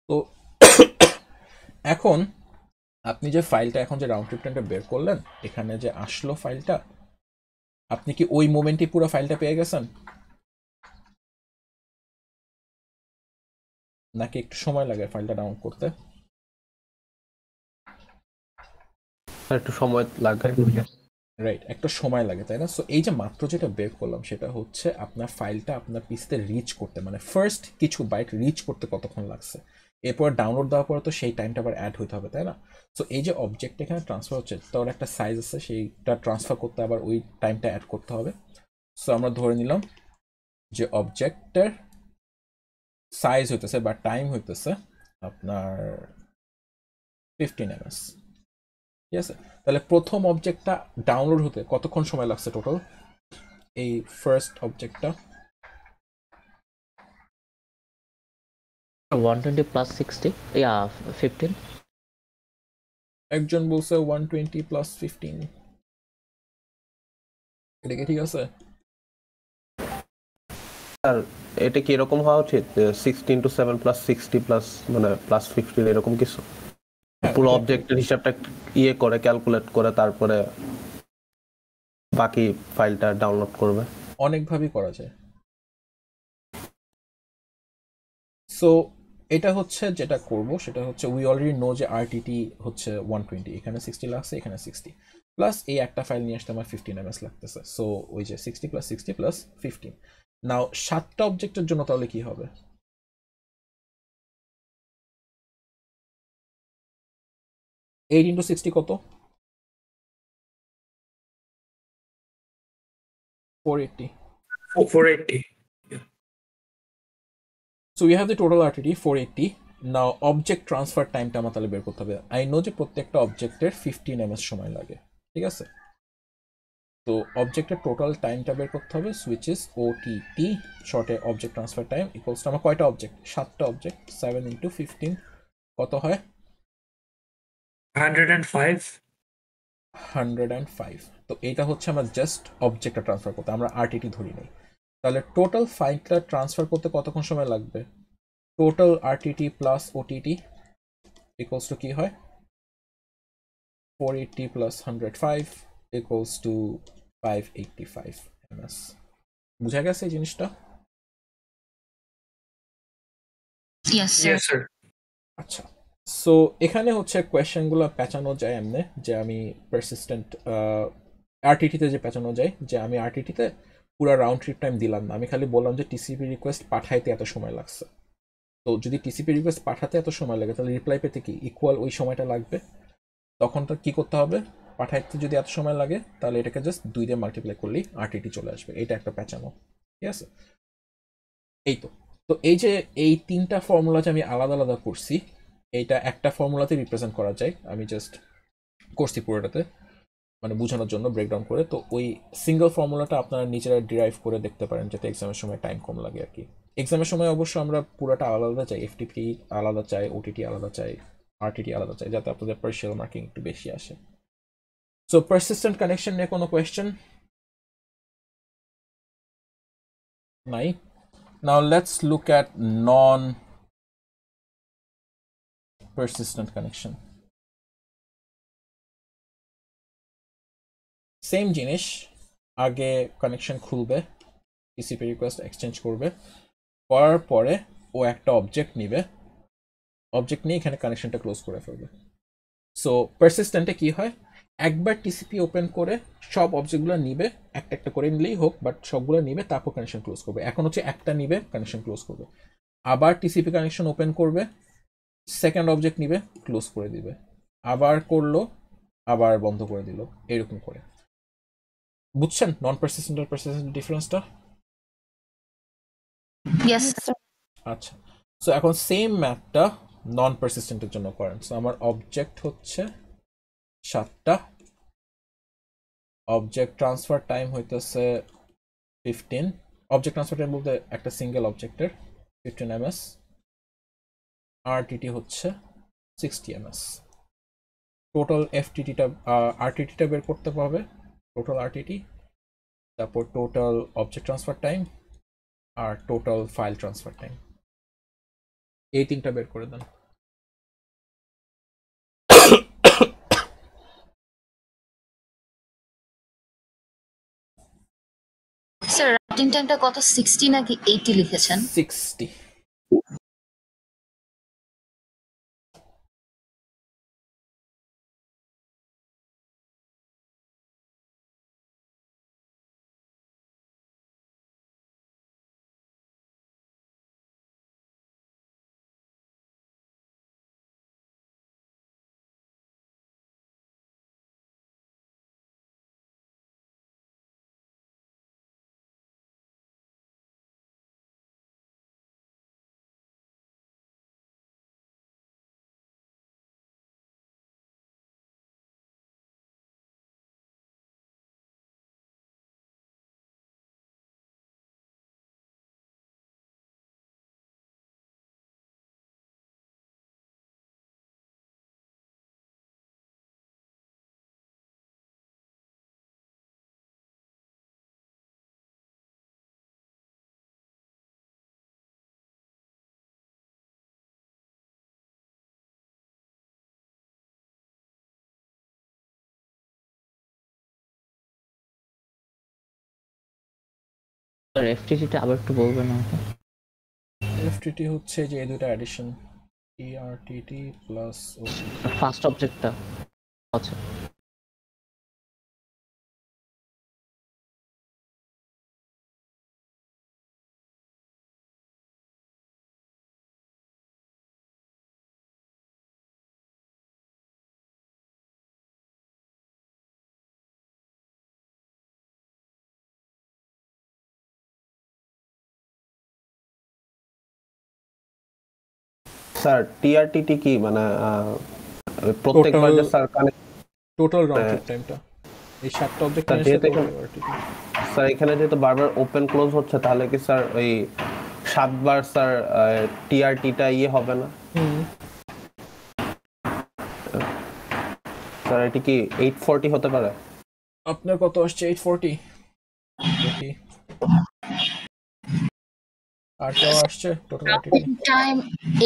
তো এখন আপনি যে ফাইলটা, এখন যে রাউন্ড ট্রিপ টাইমটা বের করলেন, এখানে যে আসলো ফাইলটা, আপনি কি ওই মোমেন্টে পুরো ফাইলটা পেয়ে গেছেন, নাকি একটু সময় লাগে ফাইলটা ডাউনলোড করতে? একটু সময় লাগে। রাইট, একটা সময় লাগে, তাই না? সো এই যে মাত্র যেটা বের করলাম সেটা হচ্ছে আপনার ফাইলটা আপনার পিসিতে রিচ করতে, মানে ফার্স্ট কিছু বাইট রিচ করতে কতক্ষণ লাগছে, এরপর ডাউনলোড দেওয়ার পরে তো সেই টাইমটা আবার অ্যাড হইতে হবে, তাই না? সো এই যে অবজেক্ট এখানে ট্রান্সফার হচ্ছে, তার একটা সাইজ আছে, সেইটা ট্রান্সফার করতে আবার ওই টাইমটা অ্যাড করতে হবে। সো আমরা ধরে নিলাম যে অবজেক্টের সাইজ হইতেছে বা টাইম হইতেছে আপনার 15 ms, ঠিক আছে? তাহলে প্রথম অবজেক্টটা ডাউনলোড হতে কতক্ষণ সময় লাগছে টোটাল? এই ফার্স্ট অবজেক্টটা 120 প্লাস 60, 15। একজন বলছে 120 প্লাস 15, এটা কি ঠিক আছে? স্যার এটা কি এরকম হওয়া উচিত 60 into 7 plus 60 plus মানে plus 15 এরকম কিছু? পুরো অবজেক্টের হিসাবটা ইয়ে করে ক্যালকুলেট করে তারপরে বাকি ফাইলটা ডাউনলোড করবে। অনেকভাবেই করা যায়। সো এটা হচ্ছে যেটা করব সেটা হচ্ছে উই অলরেডি নো যে আরটিটি হচ্ছে 120, এখানে 60 লাগছে, এখানে 60 প্লাস এই একটা ফাইল নিয়ে আসতে আমার 15 ms লাগতেছে। সো ওই যে 60 প্লাস 60 প্লাস 15। নাও 7টা অবজেক্টের জন্য তাহলে কি হবে? 8 into 60 কত? 480. 480. So we have the total RTT 480. Now object transfer time টা আমার তাহলে বের করতে হবে। I know যে প্রত্যেকটা অবজেক্টের 15 ms সময় লাগে, ঠিক আছে? তো অবজেক্টের টোটাল টাইমটা বের করতে হবে, সুইচ ইজ ওটিটি, শর্টে object transfer time equals to আমার কয়টা অবজেক্ট, 7টা অবজেক্ট, 7 × 15 কত হয় 105। 105। তো এইটা হচ্ছে আমার জাস্ট অবজেক্টটা ট্রান্সফার করতে, আমরা আরটিটি ধরি নাই। তাহলে টোটাল ফাইলটা ট্রান্সফার করতে কতক্ষণ সময় লাগবে, total RTT plus OTT equals to কি হয় 480 প্লাস 105 ইকুয়ালস টু 585 ms। বুঝা গেছে এই জিনিসটা? Yes, sir. Yes, sir. আচ্ছা, সো এখানে হচ্ছে কোয়েশ্চেনগুলো পেঁচানো যায় এমনি যে আমি পারসিস্টেন্ট আরটিটিতে যে পেঁচানো যায় যে আমি আরটিটিতে পুরো রাউন্ড ট্রিপ টাইম দিলাম না, আমি খালি বললাম যে টিসিপি রিকোয়েস্ট পাঠাইতে এত সময় লাগছে। তো যদি টিসিপি রিকোয়েস্ট পাঠাতে এত সময় লাগে তাহলে রিপ্লাই পেতে কি ইকুয়াল ওই সময়টা লাগবে। তখন তো কি করতে হবে, পাঠাইতে যদি এত সময় লাগে তাহলে এটাকে জাস্ট 2 দিয়ে মাল্টিপ্লাই করলেই আরটিটি চলে আসবে। এটা একটা পেঁচানো, ঠিক আছে? এই তো তো এই যে এই 3টা ফর্মুলা যে আমি আলাদা আলাদা করছি, এইটা একটা ফর্মুলাতে রিপ্রেজেন্ট করা যায়, আমি জাস্ট করছি পুরোটাতে মানে বোঝানোর জন্য ব্রেকডাউন করে। তো ওই সিঙ্গেল ফর্মুলাটা আপনারা নিজেরা ডিরাইভ করে দেখতে পারেন যাতে এক্সামের সময় টাইম কম লাগে আর কি। এক্সামের সময় অবশ্য আমরা পুরোটা আলাদা আলাদা চাই, এফটিপি আলাদা চাই, ওটিটি আলাদা চাই, আরটিটি আলাদা চাই, যাতে আপনাদের পার্শিয়াল মার্কিং একটু বেশি আসে। সো পারসিস্টেন্ট কানেকশন নিয়ে কোনো কোয়েশ্চেন নাই? Now let's look at non persistent connection. Same জিনিস, আগে কানেকশন খুলবে, টিসিপি রিকোয়েস্ট এক্সচেঞ্জ করবে, করার পরে ও একটা অবজেক্ট নিবে, অবজেক্ট নিয়ে এখানে কানেকশনটা ক্লোজ করে ফেলবে। সো পারসিস্টেন্টে কি হয়, একবার টিসিপি ওপেন করে সব অবজেক্টগুলো নিবে, একটা একটা করে নিলেই হোক, বাট সবগুলো নিবে তারপর কানেকশন ক্লোজ করবে। এখন হচ্ছে একটা নিবে কানেকশন ক্লোজ করবে, আবার টিসিপি কানেকশন ওপেন করবে, সেকেন্ড অবজেক্ট নিবে ক্লোজ করে দিবে, আবার করলো আবার বন্ধ করে দিল, এরকম করে। বুঝছেন নন পারসিস্টেন্ট আর পারসিস্টেন্ট ডিফারেন্সটা? Yes, sir. আচ্ছা, সো এখন সেম ম্যাথটা নন পারসিস্টেন্টের জন্য করেন। সো আমার অবজেক্ট হচ্ছে 7টা, অবজেক্ট ট্রান্সফার টাইম হইতেছে 15, অবজেক্ট ট্রান্সফার টাইম বলতে একটা সিঙ্গেল অবজেক্টের 15 ms, আরটিটি হচ্ছে 60 ms। টোটাল এফটিটিটা আরটিটিটা বের করতে হবে, টোটাল আরটিটি, তারপর টোটাল অবজেক্ট ট্রান্সফার টাইম আর টোটাল ফাইল ট্রান্সফার টাইম, এই 3টা বের করে দেন। Sir, রাউটিং টাইমটা কত 60 নাকি 80 লিখেছেন? 60। স্যার এফটিটিটা আবার একটু বলবেন আমাকে? এফটিটি হচ্ছে যে এই দুটো অ্যাডিশন, টিআরটিটি প্লাস ওটিটি। ফার্স্ট অবজেক্টটা আচ্ছা স্যার টিআরটিটি কি মানে প্রত্যেকবার যে sir connect total round trip টাইমটা এই 7টা অবজেক্ট স্যার নিয়ে যেহেতু আসলে এখানে স্যার এখানে যেহেতু বারবার ওপেন ক্লোজ হচ্ছে, তাহলে কি স্যার ওই 7বার স্যার টিআরটিটা হবে না স্যার? এটি কি 840 হতে পারে? আপনার কত আসছে? 840 দেখি। আর কেউ আসছে টোটাল আরটিটি? টাইম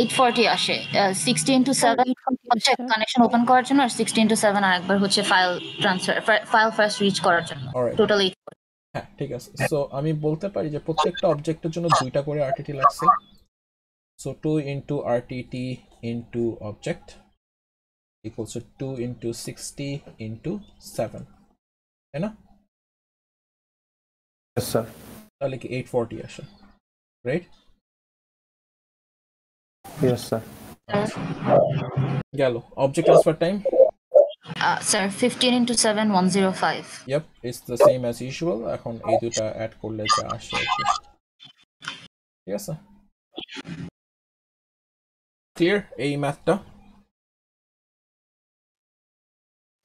840 আসে। 60 into 7 হচ্ছে কানেকশন ওপেন করার জন্য, আর 60 into 7 আরেকবার হচ্ছে file transfer, file first reach করার জন্য। Alright. টোটাল 840। হ্যাঁ ঠিক আছে। সো আমি বলতে পারি যে প্রত্যেকটা অবজেক্টের জন্য 2টা করে আরটিটি লাগছে। So 2 into RTT into object equals to 2 into 60 into 7, তাই না? Yes, sir. তাহলে কি 840 আসে, রাইট? Yes, sir. গেল। Object transfer time? Sir 15 into 7 105। Yep, it's the same as usual. এখন এই দুটা অ্যাড করলে যা আসে আর কি। ঠিক আছে, ক্লিয়ার এই ম্যাথটা?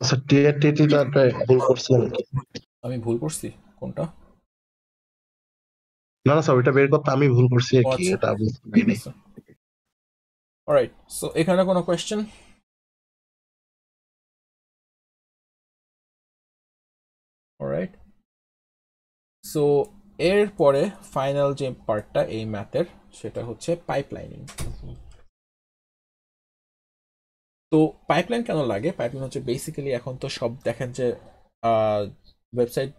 আচ্ছা, টিআরটিটিটা ভুল করছি নাকি? আমি ভুল করছি কোনটা? না না স্যার, ওইটা বের করতে আমি ভুল করছি আর কি, আচ্ছা, এটা বুঝতে ঠিক পারিনি। আছে। অলরাইট, সো এখানে কোনো কোয়েশ্চেন? অলরাইট, সো এরপরে ফাইনাল যে পার্টটা এই ম্যাথের, সেটা হচ্ছে পাইপলাইনিং। তো পাইপলাইন কেন লাগে? পাইপলাইন হচ্ছে বেসিক্যালি এখন তো সব দেখেন যে ওয়েবসাইট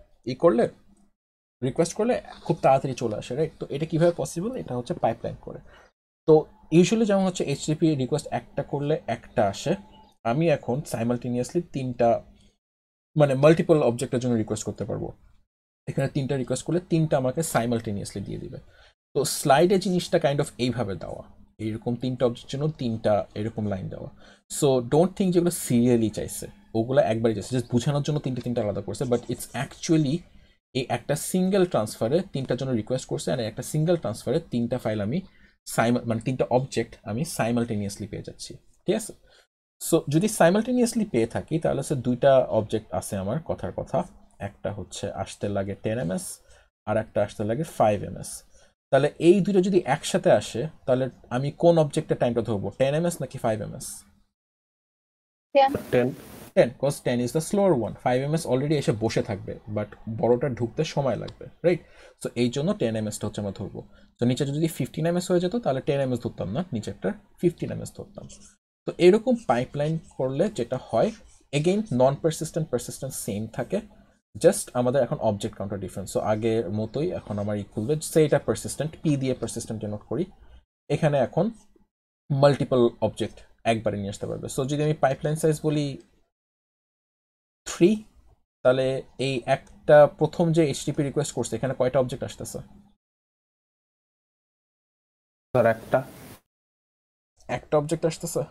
করলে, রিকোয়েস্ট করলে খুব তাড়াতাড়ি চলে আসে, রাইট? তো এটা কিভাবে পসিবল? এটা হচ্ছে পাইপলাইন করে। তো ইউজুয়ালি যেমন হচ্ছে এইচটিটিপি রিকোয়েস্ট একটা করলে একটা আসে, আমি এখন সাইমালটেনিয়াসলি 3টা মানে মাল্টিপল অবজেক্টের জন্য রিকোয়েস্ট করতে পারবো। এখানে 3টা রিকোয়েস্ট করলে 3টা আমাকে সাইমালটেনিয়াসলি দিয়ে দিবে। তো স্লাইডে জিনিসটা কাইন্ড অফ এইভাবে দেওয়া, এইরকম 3টা অবজেক্টের জন্য 3টা এরকম লাইন দেওয়া। সো ডোন্ট থিঙ্ক যেগুলো সিরিয়ালি চাইছে, ওগুলো একবারই চাইছে, জাস্ট বোঝানোর জন্য 3টা আলাদা করছে, বাট ইটস অ্যাকচুয়ালি এই একটা সিঙ্গেল ট্রান্সফারে 3টার জন্য রিকোয়েস্ট করছে, আর একটা সিঙ্গেল ট্রান্সফারে 3টা ফাইল আমি মানে 3টা অবজেক্ট আমি সাইমালটেনিয়াসলি পেয়ে যাচ্ছি। ঠিক আছে, সো যদি সাইমালটেনিয়াসলি পেয়ে থাকি তাহলে সে 2টা অবজেক্ট আছে আমার, কথার কথা। একটা হচ্ছে আসতে লাগে 10 ms, আর একটা আসতে লাগে 5 ms। তাহলে এই দুটো যদি একসাথে আসে তাহলে আমি কোন অবজেক্টের টাইমটা ধরবো, 10 ms নাকি 5 ms? 10 because 10 is the slower one. 5 ms already এসে বসে থাকবে, বাট বড়টা ঢুকতে সময় লাগবে, রাইট? সো এই জন্য 10 ms টা হচ্ছে আমরা ধরবো। তো নিচে যদি 15 ms হয়ে যেত তাহলে 10 ms ধরতাম না, নিচেরটা 15 ms ধরতাম। তো এরকম পাইপলাইন করলে যেটা হয়, এগেইন নন পারসিস্টেন্ট পারসিস্টেন্ট সেম থাকে, জাস্ট আমাদের এখন অবজেক্ট কাউন্টার ডিফারেন্স। সো আগের মতোই এখন আমার ইকুয়াল সে এটা পারসিস্টেন্ট, পি দিয়ে পারসিস্টেন্ট ডিনোট করি। এখানে এখন মাল্টিপল অবজেক্ট একবারে নিয়ে আসতে পারবে। সো যদি আমি পাইপলাইন সাইজ বলি 3, তাহলে এই একটা প্রথম যে এইচটিপি রিকোয়েস্ট করছে এখানে কয়টা অবজেক্ট আসতেছে? স্যার একটা অবজেক্ট আসতেছে,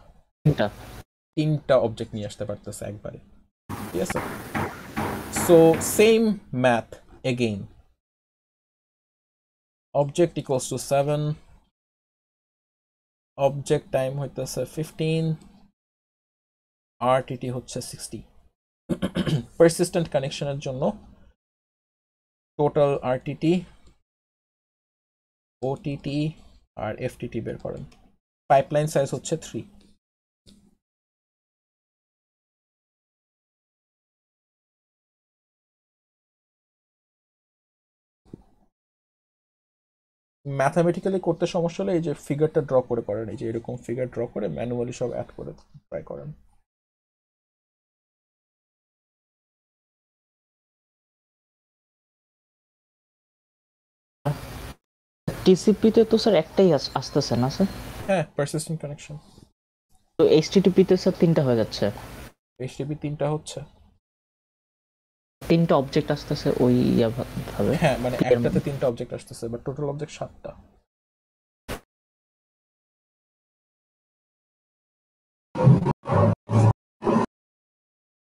3টা অবজেক্ট নিয়ে আসতে পারতেছে একবারে। ঠিক আছে, so same math again, object equals to 7, object time হইতেছে 15, আরটিটি হচ্ছে 60। পারসিস্টেন্ট কানেকশনের জন্য টোটাল আরটিটি, ওটিটি আর এফটিটি বের করেন। পাইপলাইন সাইজ হচ্ছে 3। ম্যাথামেটিক্যালি করতে সমস্যা হলে এই যে ফিগারটা ড্র করে করেন, এই যে এরকম ফিগার ড্র করে ম্যানুয়ালি সব অ্যাড করে ট্রাই করেন। টিসিপি-তে তো স্যার একটাই আসতেছে না স্যার? হ্যাঁ, পারসিস্টেন্ট কানেকশন। তো এইচটিটিপি-তে স্যার 3টা হয়ে যাচ্ছে। এইচটিপি 3টা হচ্ছে, 3টা অবজেক্ট আসতেছে ওই ভাবে। হ্যাঁ মানে একটাতে 3টা অবজেক্ট আসতেছে, বাট টোটাল অবজেক্ট 7টা।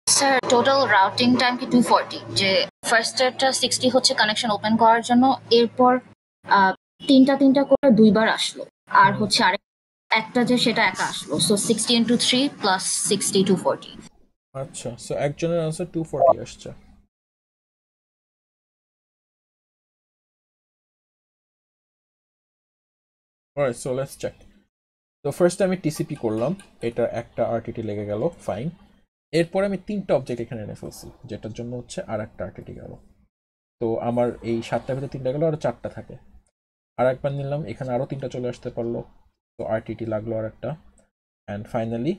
স্যার টোটাল রাউটিং টাইম কি 240? যে ফার্স্ট এরটা 60 হচ্ছে কানেকশন ওপেন করার জন্য, এরপর 3টা করে 2বার আসলো, আর হচ্ছে আরেক একটা যে সেটা একা আসলো। So 60 into 3 plus 60 240। আচ্ছা, সো একজনের আনসার 240 আসছে। Alright, so let's check. তো ফার্স্ট আমি টিসিপি করলাম, এটা একটা আরটিটি লেগে গেল, ফাইন। এরপরে আমি 3টা অবজেক্ট এখানে এনে ফেলছি, যেটার জন্য হচ্ছে আর একটা আরটিটি গেল। তো আমার এই 7টার ভিতরে 3টা গেল, আরো 4টা থাকে। আর একবার নিলাম, এখানে আরো 3টা চলে আসতে পারলো, তো আরটিটি লাগলো আর একটা। অ্যান্ড ফাইনালি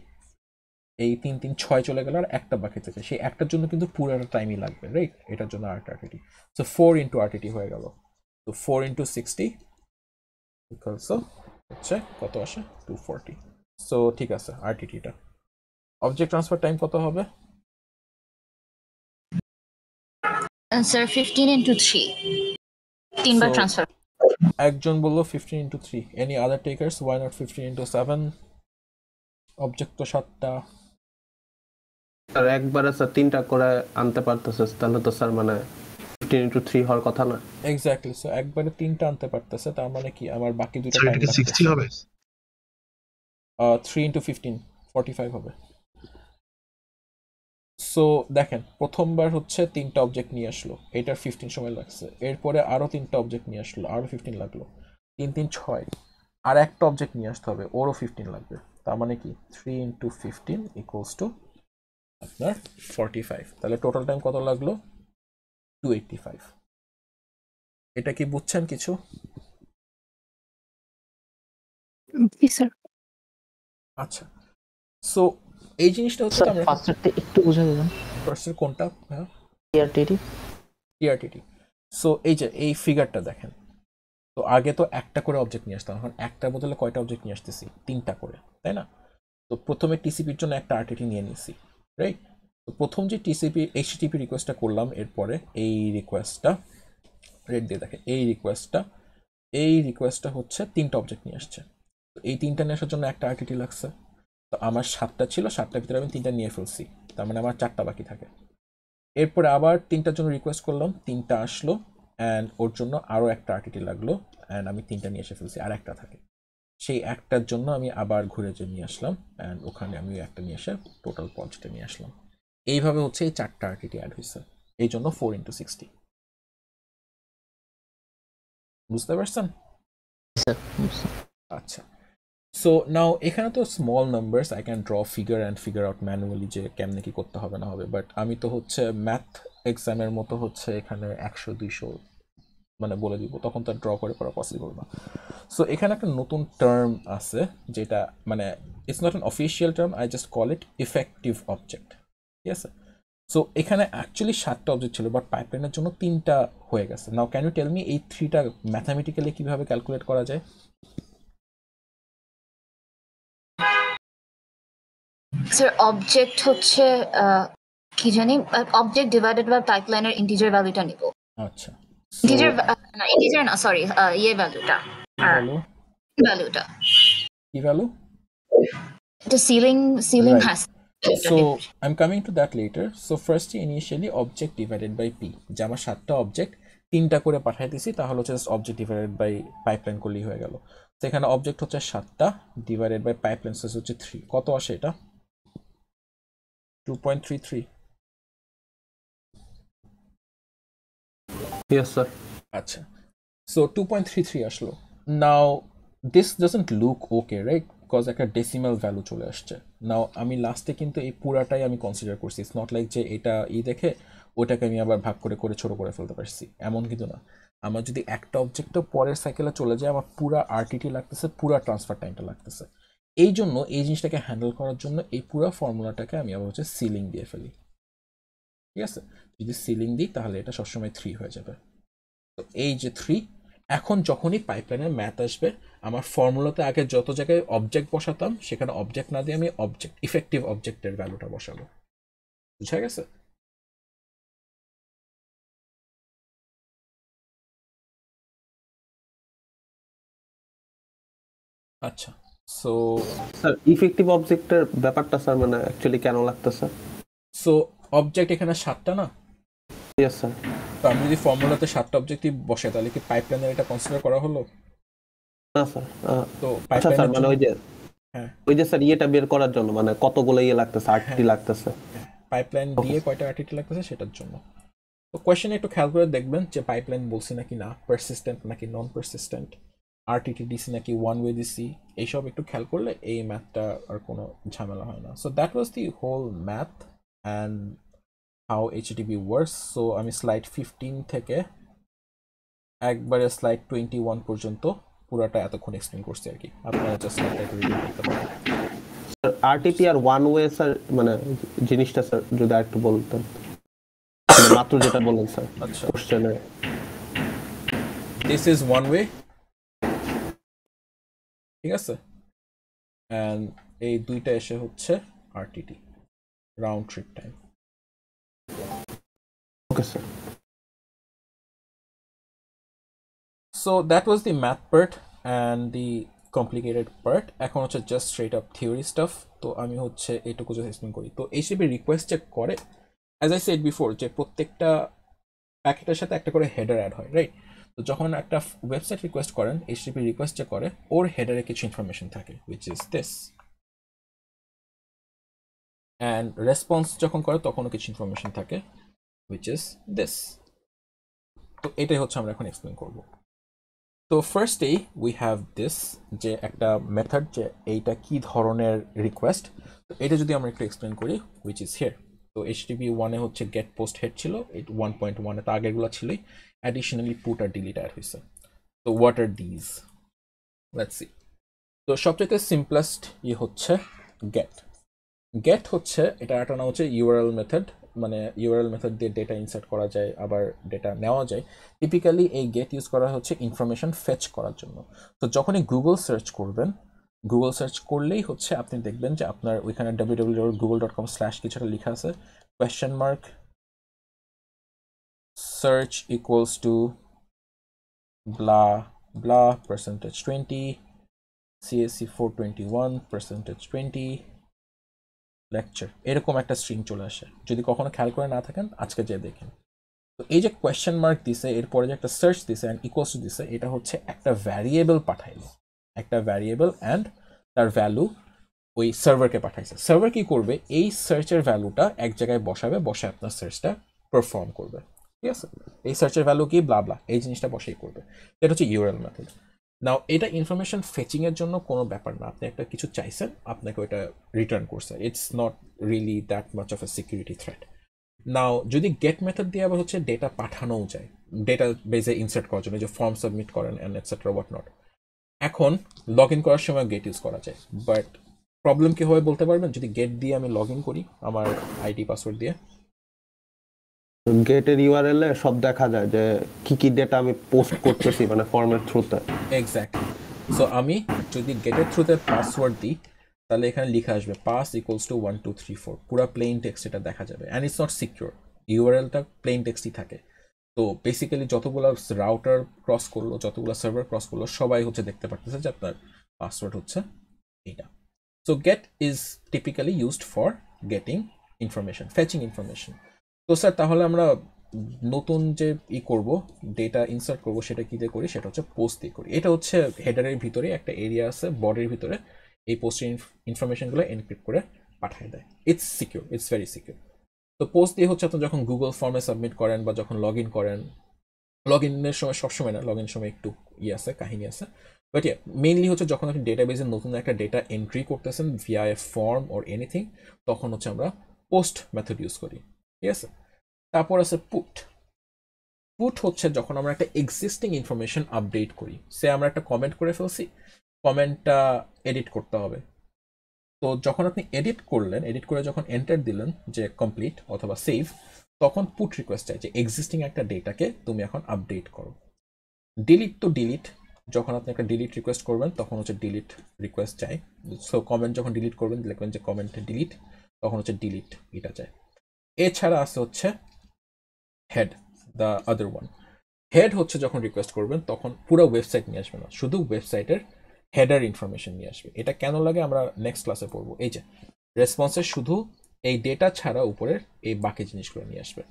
এই 3 3 6 চলে গেল, আর একটা বাকি থেকে, সেই একটার জন্য কিন্তু পুরোটা টাইমই লাগবে, রাইট? এটার জন্য আর একটা আরটিটি, সো 4 ইন্টু আরটিটি হয়ে গেল। তো 4 ইন্টু 60 ইকুয়ালস হচ্ছে কত আসে? 240। সো ঠিক আছে, আরটিটিটা অবজেক্ট ট্রান্সফার টাইম কত হবে? স্যার 15 into 3 তিনবার So, ট্রান্সফার। একজন বললো 15 into 3, any other takers? Why not 15 into 7? Object তো 7টা। স্যার একবারে স্যার 3টা করে আনতে পারতেছে, তাহলে তো স্যার মানে 15 into 3 হওয়ার কথা না। এক্স্যাক্টলি, সো একবারে 3টা আনতে পারতেছে, তার মানে কি আমার বাকি দুটো So টাইম এটা কি 60 হবে? 3 into 15 45 হবে। সো দেখেন, প্রথমবার হচ্ছে 3টা অবজেক্ট নিয়ে আসলো, এটার 15 সময় লাগছে। এরপরে আরো 3টা অবজেক্ট নিয়ে আসলো, আরো 15 লাগলো। 3 3 6, আর একটা অবজেক্ট নিয়ে আসতে হবে, ওরও 15 লাগবে। তার মানে কি 3 into 15 ইকুয়ালস টু আপনার 45। তাহলে টোটাল টাইম কত লাগলো? 285। এটা কি বুঝছেন কিছু? জি স্যার। আচ্ছা, সো এই জিনিসটা হচ্ছে স্যার তো আমরা ফার্স্টে একটু বুঝিয়ে দিলাম ফার্স্টের কোনটা? হ্যাঁ, টিআরটিটি। টিআরটিটি। সো এই যে এই ফিগারটা দেখেন, তো আগে তো একটা করে অবজেক্ট নিয়ে আসতাম, এখন একটার বদলে কয়টা অবজেক্ট নিয়ে আসতেছি? 3টা করে, তাই না? তো প্রথমে টিসিপির জন্য একটা আরটিটি নিয়ে নিছি, রাইট? তো প্রথম যে টিসিপি এইচটিটিপি রিকোয়েস্টটা করলাম, এরপরে এই রিকোয়েস্টটা রেড দিয়ে দেখে, এই রিকোয়েস্টটা হচ্ছে 3টা অবজেক্ট নিয়ে আসছে। তো এই 3টা নিয়ে আসার জন্য একটা আরটিটি লাগছে। তো আমার 7টা ছিল, 7টার ভিতরে আমি 3টা নিয়ে ফেলছি, তার মানে আমার 4টা বাকি থাকে। এরপরে আবার 3টার জন্য রিকোয়েস্ট করলাম, 3টা আসলো, অ্যান্ড ওর জন্য আরও একটা আরটিটি লাগলো, অ্যান্ড আমি 3টা নিয়ে এসে ফেলছি, আর একটা থাকে। সেই একটার জন্য আমি আবার ঘুরে যে নিয়ে আসলাম, অ্যান্ড ওখানে আমি একটা নিয়ে এসে টোটাল পঞ্চটা নিয়ে আসলাম। এইভাবে হচ্ছে এই 4টা আরটিটি অ্যাড হয়েছে, এই জন্য 4 into 60। বুঝতে পারছেন? আচ্ছা, সো নাও এখানে তো small numbers, I can draw figure and figure out manually যে কেমনে কি করতে হবে না হবে, বাট আমি তো হচ্ছে ম্যাথ এক্সামের মতো হচ্ছে এখানে 100 200 মানে বলে দিব, তখন তো ড্র করে করা পসিবল না। সো এখানে একটা নতুন টার্ম আছে, যেটা মানে it's not an official term, I just call it effective object, ঠিক আছে? সো এখানে অ্যাকচুয়ালি 7টা অবজেক্ট ছিল, বাট পাইপলাইনের জন্য 3টা হয়ে গেছে। Now can you tell me এই 3টা ম্যাথামেটিক্যালি কিভাবে ক্যালকুলেট করা যায়? স্যার অবজেক্ট হচ্ছে কি জানি, অবজেক্ট ডিভাইডেড বাই পাইপলাইনের ইন্টিজার ভ্যালুটা নিব। আচ্ছা, ইন্টিজার না, ইন্টিজার না, সরি, ভ্যালুটা, ভ্যালুটা কি ভ্যালু? এটা সিলিং Right. হ্যাঁ। So I'm coming to that later. So first initially object divided by p, যে আমার 7টা অবজেক্ট 3টা করে পাঠিয়ে দিছি, তাহলে হচ্ছে just object divided by pipeline করলেই হয়ে গেল। তো এখানে অবজেক্ট হচ্ছে 7টা ডিভাইডেড বাই পাইপলাইন সাইজ হচ্ছে 3, কত আসে এটা? 2.33। Yes sir. আচ্ছা, সো 2.33 আসলো। Now this doesn't look okay, right? Because একটা ডেসিমাল ভ্যালু চলে আসছে। নাও আমি লাস্টে কিন্তু এই পুরাটাই আমি কনসিডার করছি, ইটস নট লাইক যে এটা দেখে ওটাকে আমি আবার ভাগ করে করে ছোট করে ফেলতে পারছি, এমন কিন্তু না। আমার যদি একটা অবজেক্টও পরের সাইকেলে চলে যায়, আমার পুরা আরটিটি লাগতেছে, পুরা ট্রান্সফার টাইমটা লাগতেছে। এই জন্য এই জিনিসটাকে হ্যান্ডেল করার জন্য এই পুরো ফর্মুলাটাকে আমি আবার হচ্ছে সিলিং দিয়ে ফেলি, ঠিক আছে? যদি সিলিং দিই তাহলে এটা সবসময় 3 হয়ে যাবে। তো এই যে 3, এখন যখনই পাইপলাইনের ম্যাথ আসবে, আমার ফর্মুলাতে আগে যত জায়গায় অবজেক্ট বসাতাম, সেখানে অবজেক্ট না দিয়ে আমি অবজেক্ট ইফেক্টিভ অবজেক্টের ভ্যালুটা বসাবো। বুঝা গেছে? আচ্ছা, সো স্যার ইফেক্টিভ অবজেক্টের ব্যাপারটা স্যার মানে অ্যাকচুয়ালি কেন লাগতেছে? সো অবজেক্ট এখানে 7টা না? Yes sir. তো আমি যদি ফর্মুলাতে 7টা অবজেক্টিভ বসাই, তাহলে কি পাইপলাইনের এটা কনসিডার করা হলো? না স্যার। তো আচ্ছা স্যার, মানে হ্যাঁ, ওই যে স্যার ইয়েটা বের করার জন্য মানে কতগুলো ইয়ে লাগতেছে, আরটি লাগতেছে, পাইপলাইন দিয়ে কয়টা আরটিটি লাগতেছে সেটার জন্য। তো কোয়েশ্চেনে একটু খেয়াল করে দেখবেন যে পাইপলাইন বলছি নাকি না, পারসিস্টেন্ট নাকি নন পারসিস্টেন্ট। আরটিটি দিছি নাকি ওয়ান ওয়ে দিছি, এইসব একটু খেয়াল করলে এই ম্যাথটা আর কোনো ঝামেলা হয় না। So that was the whole math and how HTTP works. So আমি স্লাইড 15 থেকে একবারে স্লাইড 21 পর্যন্ত পুরাটা এতক্ষণ এক্সপ্লেন করছি আর কি। আপনারা জাস্ট স্লাইডটা একটু রিডিং করতে পারেন। স্যার আরটিটি আর ওয়ান ওয়ে স্যার মানে জিনিসটা স্যার যদি আরেকটু বলতেন, মানে মাত্র যেটা বললেন স্যার আচ্ছা, কোশ্চেনে। দিস ইজ ওয়ান ওয়ে, ঠিক আছে, অ্যান্ড এই দুইটা এসে হচ্ছে RTT, round trip time. Okay sir. So that was the math part and the complicated part. এখন হচ্ছে just straight up theory stuff. তো আমি হচ্ছে এইটুকু just explain করি। তো HTTP request check করে, as I said before, যে প্রত্যেকটা প্যাকেটের সাথে একটা করে হেডার অ্যাড হয়, রাইট? তো যখন একটা ওয়েবসাইট রিকোয়েস্ট করেন, HTTP রিকোয়েস্ট চেক করে, ওর হেডারে কিছু ইনফরমেশন থাকে, which is this, and response যখন করে তখনও কিছু ইনফরমেশন থাকে, which is this. তো এটাই হচ্ছে আমরা এখন এক্সপ্লেন করব। তো ফার্স্টেই উই হ্যাভ দিস, যে একটা মেথড, যে এইটা কি ধরনের রিকোয়েস্ট। তো এটা যদি আমরা একটু এক্সপ্লেন করি, হুইচ ইজ হিয়ার। তো HTTP 1-এ হচ্ছে গেট পোস্ট হেড ছিল, 1.1-এ তো আগেরগুলো ছিলই, অ্যাডিশনালি পুট আর ডিলিট অ্যাড হয়েছে। তো what are these, let's see. তো সবচেয়ে সিম্পলেস্ট হচ্ছে গেট। গেট হচ্ছে এটা একটা নাম হচ্ছে ইউআরএল মেথড, মানে ইউআরএল মেথড দিয়ে ডেটা ইনসার্ট করা যায়, আবার ডেটা নেওয়া যায়। টিপিক্যালি এই গেট ইউজ করা হচ্ছে ইনফরমেশন ফেচ করার জন্য। তো যখনই গুগল সার্চ করবেন, গুগল সার্চ করলেই হচ্ছে আপনি দেখবেন যে আপনার ওইখানে www.google.com/ কিছুটা লেখা আছে, question mark search equals to blah blah %20 CSC 421 %20 lecture, এরকম একটা স্ট্রিং চলে আসে। যদি কখনো খেয়াল করে না থাকেন আজকে যে দেখেন। তো এই যে কোয়েশ্চেন মার্ক দিছে, এরপরে যে একটা সার্চ দিছে অ্যান্ড ইকুয়ালস টু দিছে, এটা হচ্ছে একটা ভ্যারিয়েবল পাঠাইলো, একটা ভ্যারিয়েবল অ্যান্ড তার ভ্যালু ওই সার্ভারকে পাঠাইছে। সার্ভার কি করবে, এই সার্চের ভ্যালুটা এক জায়গায় বসাবে, বসে আপনার সার্চটা পারফর্ম করবে, ঠিক আছে? এই সার্চের ভ্যালু কি ব্লা ব্লা, এই জিনিসটা বসেই করবে। এটা হচ্ছে ইউআরএল মেথড। নাও এটা ইনফরমেশন ফেচিং এর জন্য কোনো ব্যাপার না, আপনি একটা কিছু চাইছেন, আপনাকে ওইটা রিটার্ন করছে, it's not really that much of a security threat. Now যদি গেট মেথড দিয়ে আবার হচ্ছে ডেটা পাঠানোও যায়, ডেটা বেজে ইনসার্ট করার জন্য, যে ফর্ম সাবমিট করেন অ্যান্ড এটসেট্রা হোয়াট নট। এখন লগ ইন করার সময় গেট ইউজ করা যায়, বাট প্রবলেম কি হবে বলতে পারবেন? যদি গেট দিয়ে আমি লগ ইন করি আমার আইডি পাসওয়ার্ড দিয়ে, গেটের ইউআরএল এ সব দেখা যায় যে কি কি ডেটা আমি পোস্ট করতেছি, মানে ফর্মের থ্রুতে। এক্স্যাক্টলি। সো আমি যদি গেটের থ্রুতে পাসওয়ার্ড দিই, তাহলে এখানে লিখে আসবে পাস ইকুয়ালস টু 1 2 3 4, পুরো প্লেন টেক্সট এটা দেখা যাবে, অ্যান্ড ইটস নট সিকিউর, ইউআরএলটা প্লেন টেক্সটই থাকে। তো বেসিক্যালি যতগুলো রাউটার ক্রস করলো, যতগুলো সার্ভার ক্রস করলো, সবাই হচ্ছে দেখতে পারতেছে যে আপনার পাসওয়ার্ড হচ্ছে এটা। So get is typically used for getting information, fetching information. তো স্যার তাহলে আমরা নতুন যে করব, ডেটা ইনসার্ট করব, সেটা কি দিয়ে করি? সেটা হচ্ছে পোস্ট দিয়ে করি। এটা হচ্ছে হেডারের ভিতরে একটা এরিয়া আছে, বডির ভিতরে এই পোস্টের ইনফরমেশনগুলো এনক্রিপ্ট করে পাঠিয়ে দেয়। It's secure, it's very secure. তো পোস্ট দিয়ে হচ্ছে আপনি যখন গুগল ফর্মে সাবমিট করেন বা যখন লগ ইন করেন, লগ ইনের সময় সবসময় না, লগ ইনের সময় একটু আছে, কাহিনী আছে, বাট মেইনলি হচ্ছে যখন আপনি ডেটাবেজে নতুন একটা ডেটা এন্ট্রি করতেছেন via a form or anything, তখন হচ্ছে আমরা পোস্ট মেথড ইউজ করি, ঠিক আছে? তারপর আছে পুট। পুট হচ্ছে যখন আমরা একটা এক্সিস্টিং ইনফরমেশন আপডেট করি, সে আমরা একটা কমেন্ট করে ফেলছি, কমেন্টটা এডিট করতে হবে। তো যখন আপনি এডিট করলেন, এডিট করে যখন এন্টার দিলেন যে কমপ্লিট অথবা সেভ, তখন পুট রিকোয়েস্ট চাই যে এক্সিস্টিং একটা ডেটাকে তুমি এখন আপডেট করো। ডিলিট তো ডিলিট, যখন আপনি একটা ডিলিট রিকোয়েস্ট করবেন তখন হচ্ছে ডিলিট রিকোয়েস্ট চাই। সো কমেন্ট যখন ডিলিট করবেন লিখবেন যে কমেন্ট ডিলিট, তখন হচ্ছে ডিলিট এটা চাই। এছাড়া আছে হচ্ছে head, the other one. Head হচ্ছে যখন রিকোয়েস্ট করবেন তখন পুরো ওয়েবসাইট নিয়ে আসবে না, শুধু ওয়েবসাইটের হেডার ইনফরমেশন নিয়ে আসবে। এটা কেন লাগে আমরা নেক্সট ক্লাসে পড়বো। এই যে রেসপন্সের শুধু এই ডেটা ছাড়া উপরের এই বাকি জিনিসগুলো নিয়ে আসবে,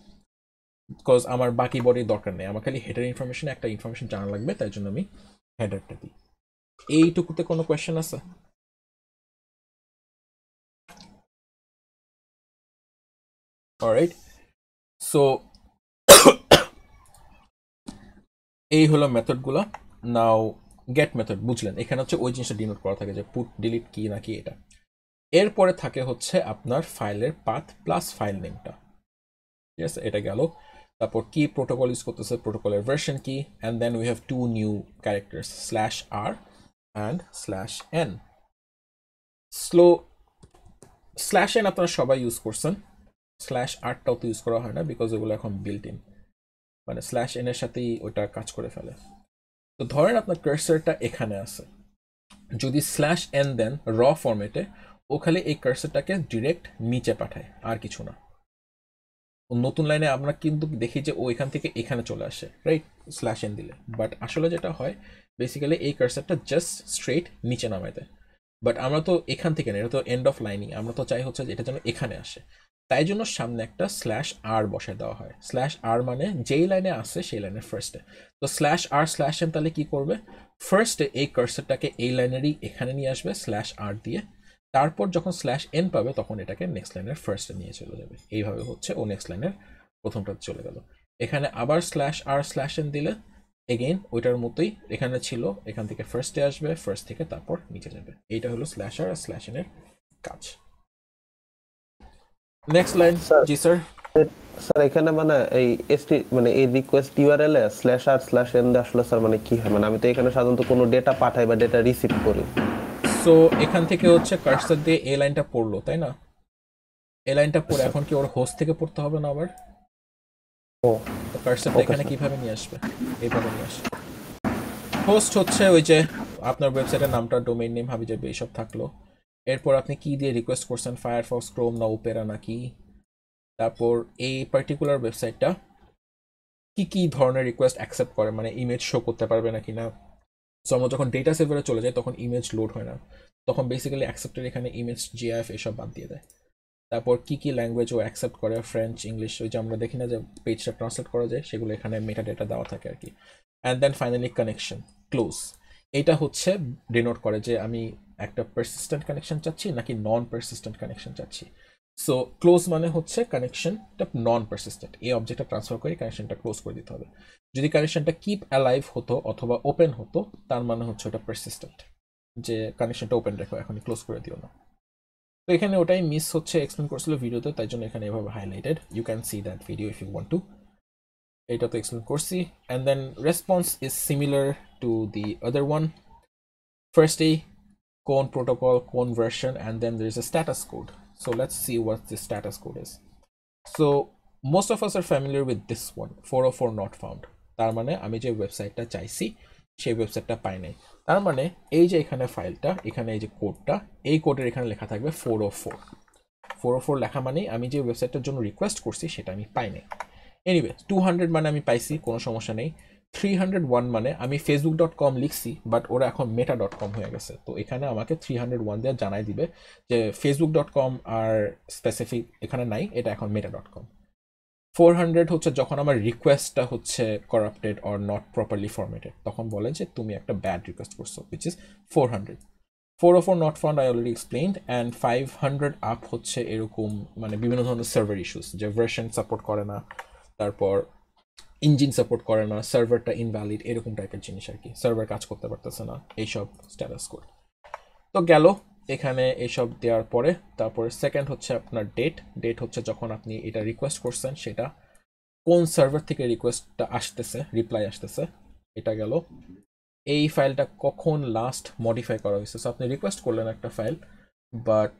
বিকজ আমার বাকি বডির দরকার নেই, আমার খালি হেডার ইনফরমেশন, একটা ইনফরমেশন জানা লাগবে, তাই জন্য আমি হেডারটা দিই। এইটুকুতে কোনো কোয়েশ্চেন আছে? অলরাইট, সো এই হলো মেথডগুলো। নাও গেট মেথড বুঝলেন, এখানে হচ্ছে ওই জিনিসটা ডিনোট করা থাকে যে পুট ডিলিট কি নাকি এটা। এরপরে থাকে হচ্ছে আপনার ফাইলের পাথ প্লাস ফাইল নেমটা, ঠিক আছে, এটা গেল। তারপর কি প্রোটোকল ইউজ করতেছে, প্রোটোকলের ভার্সন কি, and then we have to new characters /r and /n। Slow /n আপনারা সবাই ইউজ করছেন, /rটাও তো ইউজ করা হয় না বিকজ ওগুলো এখন বিল্ট ইন, মানে /n এর সাথেই ওটা কাজ করে ফেলে। তো ধরেন আপনার কার্সারটা এখানে আছে, যদি /n দেন র ফরম্যাটে, ও খালি এই কার্সারটাকে ডিরেক্ট নিচে পাঠায়, আর কিছু না। নতুন লাইনে আমরা কিন্তু দেখি যে ও এখান থেকে এখানে চলে আসে, রাইট, /n দিলে। বাট আসলে যেটা হয় বেসিক্যালি এই কার্সারটা জাস্ট স্ট্রেট নিচে নামায় দেয়। বাট আমরা তো এখান থেকে না, এটা তো এন্ড অফ লাইনই, আমরা তো চাই হচ্ছে যে এটা যেন এখানে আসে, তাই জন্য সামনে একটা /r বসায় দেওয়া হয়। /r মানে যেই লাইনে আসে সেই লাইনের ফার্স্টে। তো /r/n তাহলে কি করবে, ফার্স্টে এই কার্সারটাকে এই লাইনেরই এখানে নিয়ে আসবে /r দিয়ে, তারপর যখন /n পাবে তখন এটাকে নেক্সট লাইনের ফার্স্টে নিয়ে চলে যাবে। এইভাবে হচ্ছে ও নেক্সট লাইনের প্রথমটা চলে গেল। এখানে আবার /r/n দিলে এগেইন ওইটার মতোই এখানে ছিল, এখান থেকে ফার্স্টে আসবে, ফার্স্ট থেকে তারপর নিচে যাবে। এইটা হলো /r আর /n এর কাজ। Next line. জি স্যার। স্যার এখানে মানে এই মানে এই রিকোয়েস্ট ইউআরএল এ /r/n দিয়ে আসলে স্যার মানে কি হয়, মানে আমি তো এখানে সাধারণত কোনো ডেটা পাঠাই বা ডেটা রিসিভ করি। সো এখান থেকে হচ্ছে কার্সার দিয়ে এই লাইনটা পড়লো, তাই না? এই লাইনটা পড়ে এখন কি ওর হোস্ট থেকে পড়তে হবে না আবার? ও কার্সারটা এখানে কিভাবে নিয়ে আসবে, এইভাবে নিয়ে আসবে। হোস্ট হচ্ছে ওই যে আপনার ওয়েবসাইটের নামটা, ডোমেইন নেম, হাবিজাবি এইসব থাকলো। এরপর আপনি কি দিয়ে রিকোয়েস্ট করছেন, ফায়ারফক্স, ক্রোম না ওপেরা নাকি, তারপর এই পার্টিকুলার ওয়েবসাইটটা কি কি ধরনের রিকোয়েস্ট অ্যাকসেপ্ট করে, মানে ইমেজ শো করতে পারবে নাকি না। সো আমরা যখন ডেটা সেভারে চলে যায় তখন ইমেজ লোড হয় না, তখন বেসিক্যালি অ্যাকসেপ্টের এখানে ইমেজ, জিআইএফ এসব বাদ দিয়ে দেয়। তারপর কি কি ল্যাঙ্গুয়েজ ও অ্যাকসেপ্ট করে, ফ্রেঞ্চ, ইংলিশ, ওই যে আমরা দেখি না যে পেজটা ট্রান্সলেট করা যায়, সেগুলো এখানে মেটা ডেটা দেওয়া থাকে আর কি। And then finally connection close, এটা হচ্ছে ডিনোট করে যে আমি একটা পারসিস্টেন্ট কানেকশন চাচ্ছি নাকি নন পারসিস্টেন্ট কানেকশন চাচ্ছি। সো ক্লোজ মানে হচ্ছে কানেকশনটা নন পারসিস্টেন্ট, এই অবজেক্টটা ট্রান্সফার করে কানেকশনটা ক্লোজ করে দিতে হবে। যদি কানেকশনটা কিপ অ্যালাইভ হতো অথবা ওপেন হতো, তার মানে হচ্ছে ওটা পারসিস্টেন্ট, যে কানেকশনটা ওপেন রেখো, এখনই ক্লোজ করে দিও না। তো এখানে ওটাই মিস হচ্ছে, এক্সপ্লেন করছিল ভিডিওতে, তাই জন্য এখানে এভাবে highlighted, you can see that video if you want to. এটা তো এক্সপ্লেন করছি। And then response is similar to the other one. ফার্স্টেই কোন প্রোটোকল, কোন version, and then there is a status code. So let's see what the status code is. So most of us are familiar with this one, 404 not found. তার মানে আমি যে ওয়েবসাইটটা চাইছি সেই ওয়েবসাইটটা পাই নাই। তার মানে এই যে এখানে ফাইলটা, এখানে এই যে কোডটা, এই কোডের এখানে লেখা থাকবে 404। 404 লেখা মানে আমি যে ওয়েবসাইটটার জন্য রিকোয়েস্ট করছি সেটা আমি পাই নাই। এনিওয়ে 200 মানে আমি পাইছি, কোনো সমস্যা নেই। 301 মানে আমি facebook.com লিখছি, বাট ওরা এখন meta.com হয়ে গেছে, তো এখানে আমাকে 301 দিয়ে জানাই দিবে যে facebook.com আর স্পেসিফিক এখানে নাই, এটা এখন meta.com। 400 হচ্ছে যখন আমার রিকোয়েস্টটা হচ্ছে corrupted or not properly formatted, তখন বলে যে তুমি একটা ব্যাড রিকোয়েস্ট করছো, which is 400। 404 not found I already explained, and 500 up হচ্ছে এরকম মানে বিভিন্ন ধরনের সার্ভার ইস্যুস, যে ভার্সন সাপোর্ট করে না, তারপর ইঞ্জিন সাপোর্ট করে না, সার্ভারটা ইনভ্যালিড, এরকম টাইপের জিনিস আর কি, সার্ভার কাজ করতে পারতেছে না, এইসব স্ট্যাটাস কোড। তো গেল এখানে এইসব দেওয়ার পরে, তারপরে সেকেন্ড হচ্ছে আপনার ডেট হচ্ছে যখন আপনি এটা রিকোয়েস্ট করছেন সেটা কোন সার্ভার থেকে রিকোয়েস্টটা আসতেছে, রিপ্লাই আসতেছে, এটা গেল। এই ফাইলটা কখন লাস্ট মডিফাই করা হয়েছে, সো আপনি রিকোয়েস্ট করলেন একটা ফাইল, বাট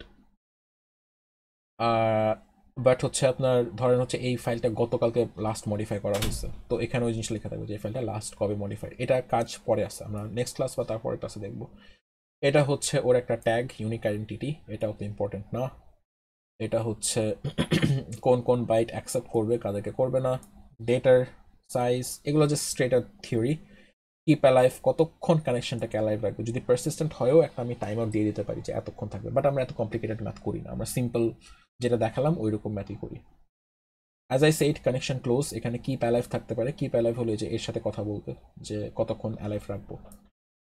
হচ্ছে আপনার ধরেন হচ্ছে এই ফাইলটা গতকালকে লাস্ট মডিফাই করা হয়েছে, তো এখানে ওই জিনিস লেখা থাকবে যে এই ফাইলটা লাস্ট কবে মডিফাইড। এটা কাজ পরে আছে, আমরা নেক্সট ক্লাস বা তারপরে ক্লাসে দেখবো। এটা হচ্ছে ওর একটা ট্যাগ, ইউনিক আইডেন্টিটি, এটা অত ইম্পর্টেন্ট না। এটা হচ্ছে কোন কোন বাইট অ্যাকসেপ্ট করবে, কাদেরকে করবে না, ডেটার সাইজ, এগুলো just straight out theory. Keep alive, কতক্ষণ কানেকশনটাকে অ্যালাইভ রাখবে, যদি পারসিস্টেন্ট হয়েও একটা আমি টাইম আউট দিয়ে দিতে পারি যে এতক্ষণ থাকবে, বাট আমরা এত কমপ্লিকেটেড ম্যাথ করি না, আমরা সিম্পল যেটা দেখালাম ওই রকম ম্যাথই করি। As I said connection close, এখানে কিপ অ্যালাইভ থাকতে পারে, কিপ অ্যালাইভ হলে যে এর সাথে কথা বলবে যে কতক্ষণ অ্যালাইভ রাখবো।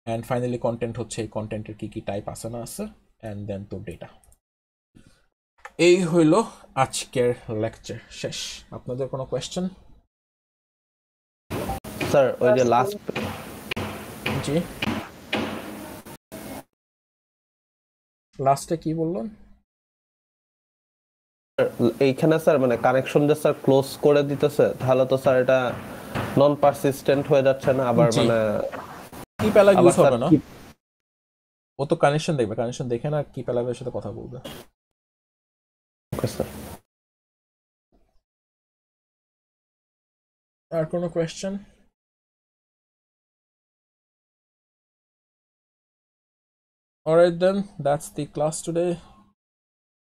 অ্যান্ড ফাইনালি কন্টেন্ট হচ্ছে এই কন্টেন্টের কি কি টাইপ আছে না আছে, অ্যান্ড দেন তো ডেটা। এই হইল আজকের লেকচার শেষ। আপনাদের কোনো কোয়েশ্চেন? স্যার ওই যে লাস্ট জি লাস্টে কি বললেন? এইখানে স্যার মানে কানেকশন যে স্যার ক্লোজ করে দিতেছে, তাহলে তো স্যার এটা নন পারসিস্টেন্ট হয়ে যাচ্ছে না আবার জি। মানে কি প্যালা আবার ইউজ স্যার হবে না, ও তো কানেকশন দেখবে, কানেকশন দেখে না কি প্যালাবের সাথে কথা বলবে। স্যার আর কোনো question? Alright then, that's the class today.